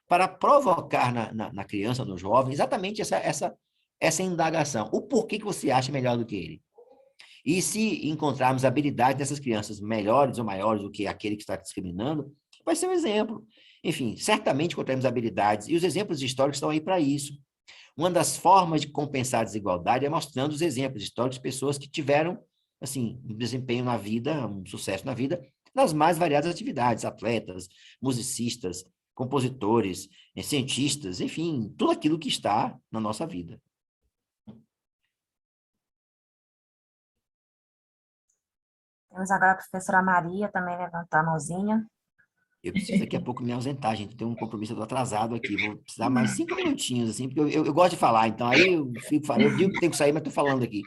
para provocar na criança, no jovem, exatamente essa indagação. O porquê que você acha melhor do que ele? E se encontrarmos habilidades dessas crianças melhores ou maiores do que aquele que está discriminando, vai ser um exemplo. Enfim, certamente encontraremos habilidades, e os exemplos históricos estão aí para isso. Uma das formas de compensar a desigualdade é mostrando os exemplos históricos de pessoas que tiveram, assim, um desempenho na vida, um sucesso na vida, nas mais variadas atividades, atletas, musicistas, compositores, cientistas, enfim, tudo aquilo que está na nossa vida. Temos agora a professora Maria também levantou a mãozinha. Eu preciso daqui a pouco me ausentar, gente. Tenho um compromisso, eu estou atrasado aqui. Vou precisar mais 5 minutinhos, assim, porque eu gosto de falar. Então, aí eu fico falando, eu digo que tenho que sair, mas estou falando aqui.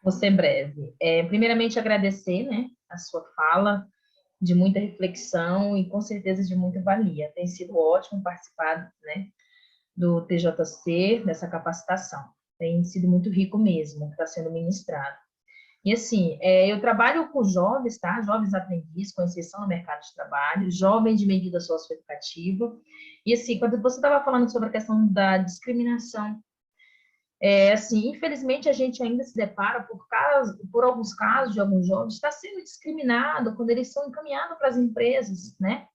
Vou ser breve. Primeiramente, agradecer, né, a sua fala, de muita reflexão e, com certeza, de muita valia. Tem sido ótimo participar, né, do TJC, dessa capacitação. Tem sido muito rico mesmo, que está sendo ministrado. E, assim, eu trabalho com jovens, tá? Jovens aprendizes, com inserção no mercado de trabalho, jovens de medida socioeducativa. E, assim, quando você estava falando sobre a questão da discriminação, assim, infelizmente, a gente ainda se depara por alguns casos de alguns jovens está sendo discriminado quando eles são encaminhados para as empresas, né?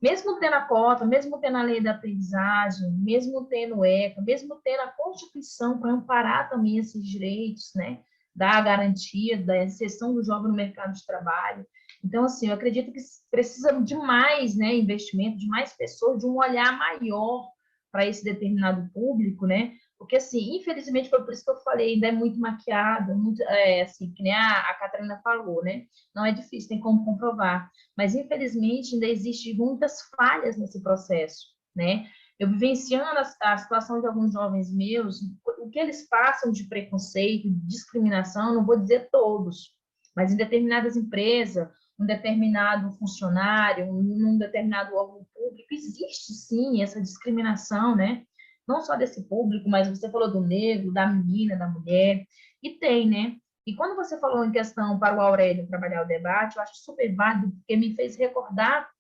Mesmo tendo a cota, mesmo tendo a lei da aprendizagem, mesmo tendo o ECA, mesmo tendo a Constituição para amparar também esses direitos, né? Dar a garantia da inserção do jovem no mercado de trabalho. Então, assim, eu acredito que precisa de mais, né, investimento, de mais pessoas, de um olhar maior para esse determinado público, né? Porque, assim, infelizmente, foi por isso que eu falei, ainda é muito maquiado, muito, assim, que nem a Catarina falou, né? Não é difícil, tem como comprovar. Mas, infelizmente, ainda existem muitas falhas nesse processo, né? Eu vivenciando a situação de alguns jovens meus, o que eles passam de preconceito, de discriminação, não vou dizer todos, mas em determinadas empresas, um determinado funcionário, num determinado órgão público, existe sim essa discriminação, né? Não só desse público, mas você falou do negro, da menina, da mulher, e tem, né? E quando você falou em questão para o Aurélio trabalhar o debate, eu acho super válido, porque me fez recordar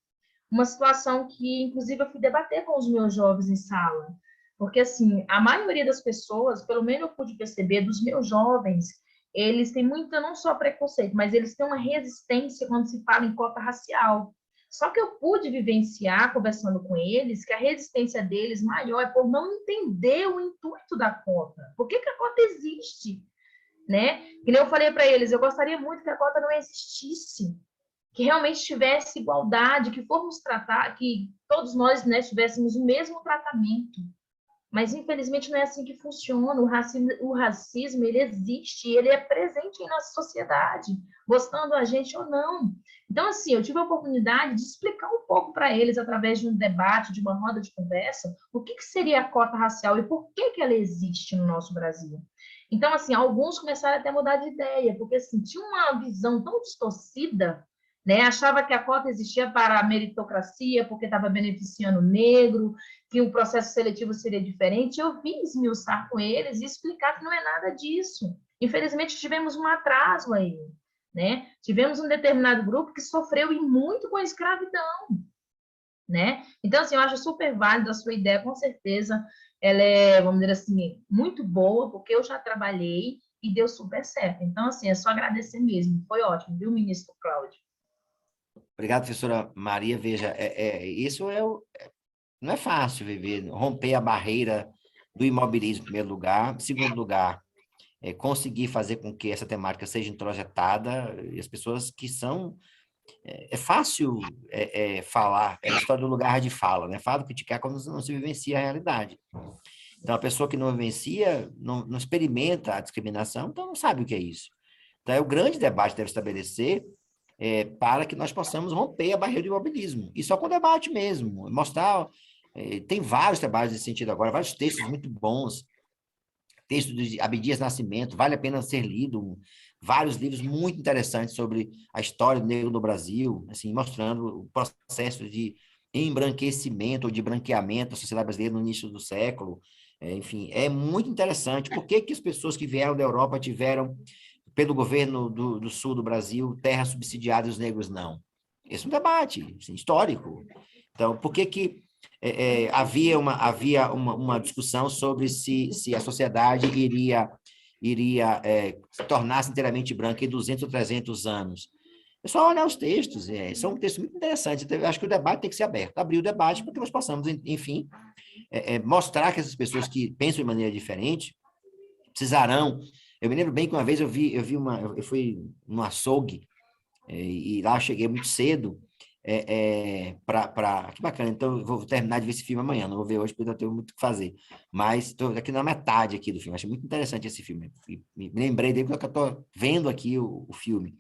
uma situação que, inclusive, eu fui debater com os meus jovens em sala. Porque, assim, a maioria das pessoas, pelo menos eu pude perceber, dos meus jovens, eles têm muito, não só preconceito, mas eles têm uma resistência quando se fala em cota racial. Só que eu pude vivenciar, conversando com eles, que a resistência deles maior é por não entender o intuito da cota. Por que a cota existe? Né? Que nem eu falei para eles, eu gostaria muito que a cota não existisse, que realmente tivesse igualdade, que fôssemos tratar, que todos nós, né, tivéssemos o mesmo tratamento. Mas, infelizmente, não é assim que funciona. O racismo, ele existe, ele é presente em nossa sociedade, gostando a gente ou não. Então, assim, eu tive a oportunidade de explicar um pouco para eles, através de um debate, de uma roda de conversa, o que seria a cota racial e por que ela existe no nosso Brasil. Então, assim, alguns começaram até a mudar de ideia, porque, assim, tinha uma visão tão distorcida, né? Achava que a cota existia para a meritocracia, porque estava beneficiando o negro, que o processo seletivo seria diferente, eu vim esmiuçar com eles e explicar que não é nada disso. Infelizmente, tivemos um atraso aí, né? Tivemos um determinado grupo que sofreu e muito com a escravidão, né? Então, assim, eu acho super válida a sua ideia, com certeza ela é, vamos dizer assim, muito boa, porque eu já trabalhei e deu super certo. Então, assim, é só agradecer mesmo. Foi ótimo, viu, ministro Cláudio? Obrigado, professora Maria. Veja, isso não é fácil viver, romper a barreira do imobilismo, em primeiro lugar. Em segundo lugar, conseguir fazer com que essa temática seja introjetada e as pessoas que são... É fácil falar, é a história do lugar de fala, né? Fala, criticar quando não se vivencia a realidade. Então, a pessoa que não vivencia, não experimenta a discriminação, então não sabe o que é isso. Então, o grande debate deve estabelecer para que nós possamos romper a barreira do imobilismo. E só com debate mesmo, mostrar... tem vários trabalhos nesse sentido agora, vários textos muito bons, texto de Abdias Nascimento, vale a pena ser lido, vários livros muito interessantes sobre a história do negro no Brasil, assim, mostrando o processo de embranquecimento ou de branqueamento da sociedade brasileira no início do século. Enfim, é muito interessante. Por que as pessoas que vieram da Europa tiveram, pelo governo do sul do Brasil, terras subsidiadas e os negros não? Esse é um debate assim, histórico. Então, por que havia uma discussão sobre se a sociedade iria tornar-se inteiramente branca em 200 ou 300 anos? É só olhar os textos, são textos muito interessantes. Então, eu acho que o debate tem que ser aberto, abrir o debate para que nós possamos, enfim, mostrar que essas pessoas que pensam de maneira diferente precisarão. Eu me lembro bem que uma vez eu fui num açougue, e lá eu cheguei muito cedo, que bacana, então eu vou terminar de ver esse filme amanhã, não vou ver hoje porque eu tenho muito o que fazer, mas estou aqui na metade aqui do filme, achei muito interessante esse filme, me lembrei dele porque eu estou vendo aqui o filme.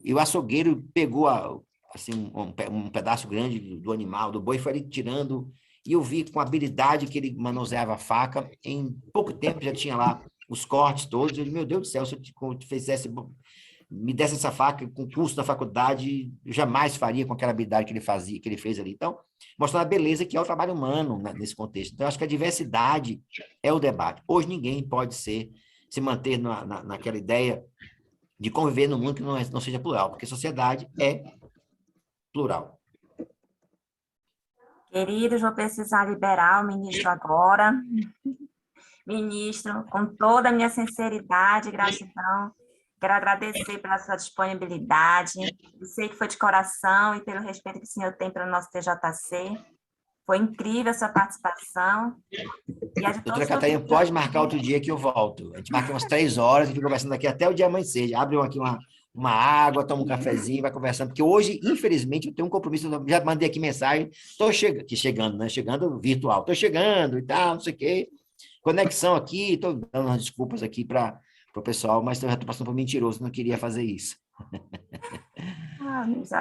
E o açougueiro pegou assim, um pedaço grande do animal, do boi, e foi ali tirando, e eu vi com a habilidade que ele manuseava a faca, em pouco tempo já tinha lá os cortes todos, eu disse, meu Deus do céu, se eu fizesse... me desse essa faca com curso na faculdade, eu jamais faria com aquela habilidade que ele fez ali. Então, mostrar a beleza que é o trabalho humano nesse contexto. Então, acho que a diversidade é o debate. Hoje, ninguém pode se manter naquela ideia de conviver num mundo que não seja plural, porque a sociedade é plural. Queridos, vou precisar liberar o ministro agora. Ministro, com toda a minha sinceridade e gratidão, quero agradecer pela sua disponibilidade. Eu sei que foi de coração e pelo respeito que o senhor tem pelo nosso TJC. Foi incrível a sua participação. E a de Doutora todos Catarina, pode marcar outro dia que eu volto. A gente marca umas 3 horas, a gente fica conversando aqui até o dia amanhecer. Abre aqui uma água, toma um cafezinho, vai conversando. Porque hoje, infelizmente, eu tenho um compromisso. Eu já mandei aqui mensagem. Estou chegando, né? Chegando virtual. Estou chegando e tal, não sei o quê. Conexão aqui. Estou dando umas desculpas aqui para o pessoal, mas eu já estou passando por mentiroso. Não queria fazer isso.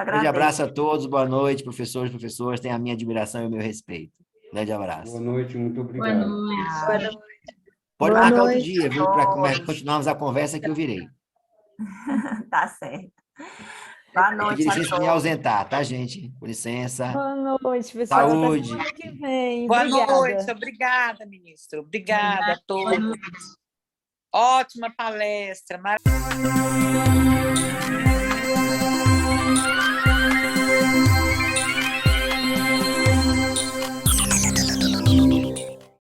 Grande abraço a todos. Boa noite, professores, professoras. Tenham a minha admiração e o meu respeito. Grande abraço. Boa noite, muito obrigado. Boa noite. Boa noite. Pode Boa marcar noite. outro dia, viu? Para continuarmos a conversa que eu virei. Tá certo. Boa noite Pedir a licença para me todos. ausentar, tá, gente? Com licença. Boa noite, pessoal. Saúde. Até semana que vem. Boa Obrigada. noite, obrigada, ministro. Obrigada a todos. Ótima palestra.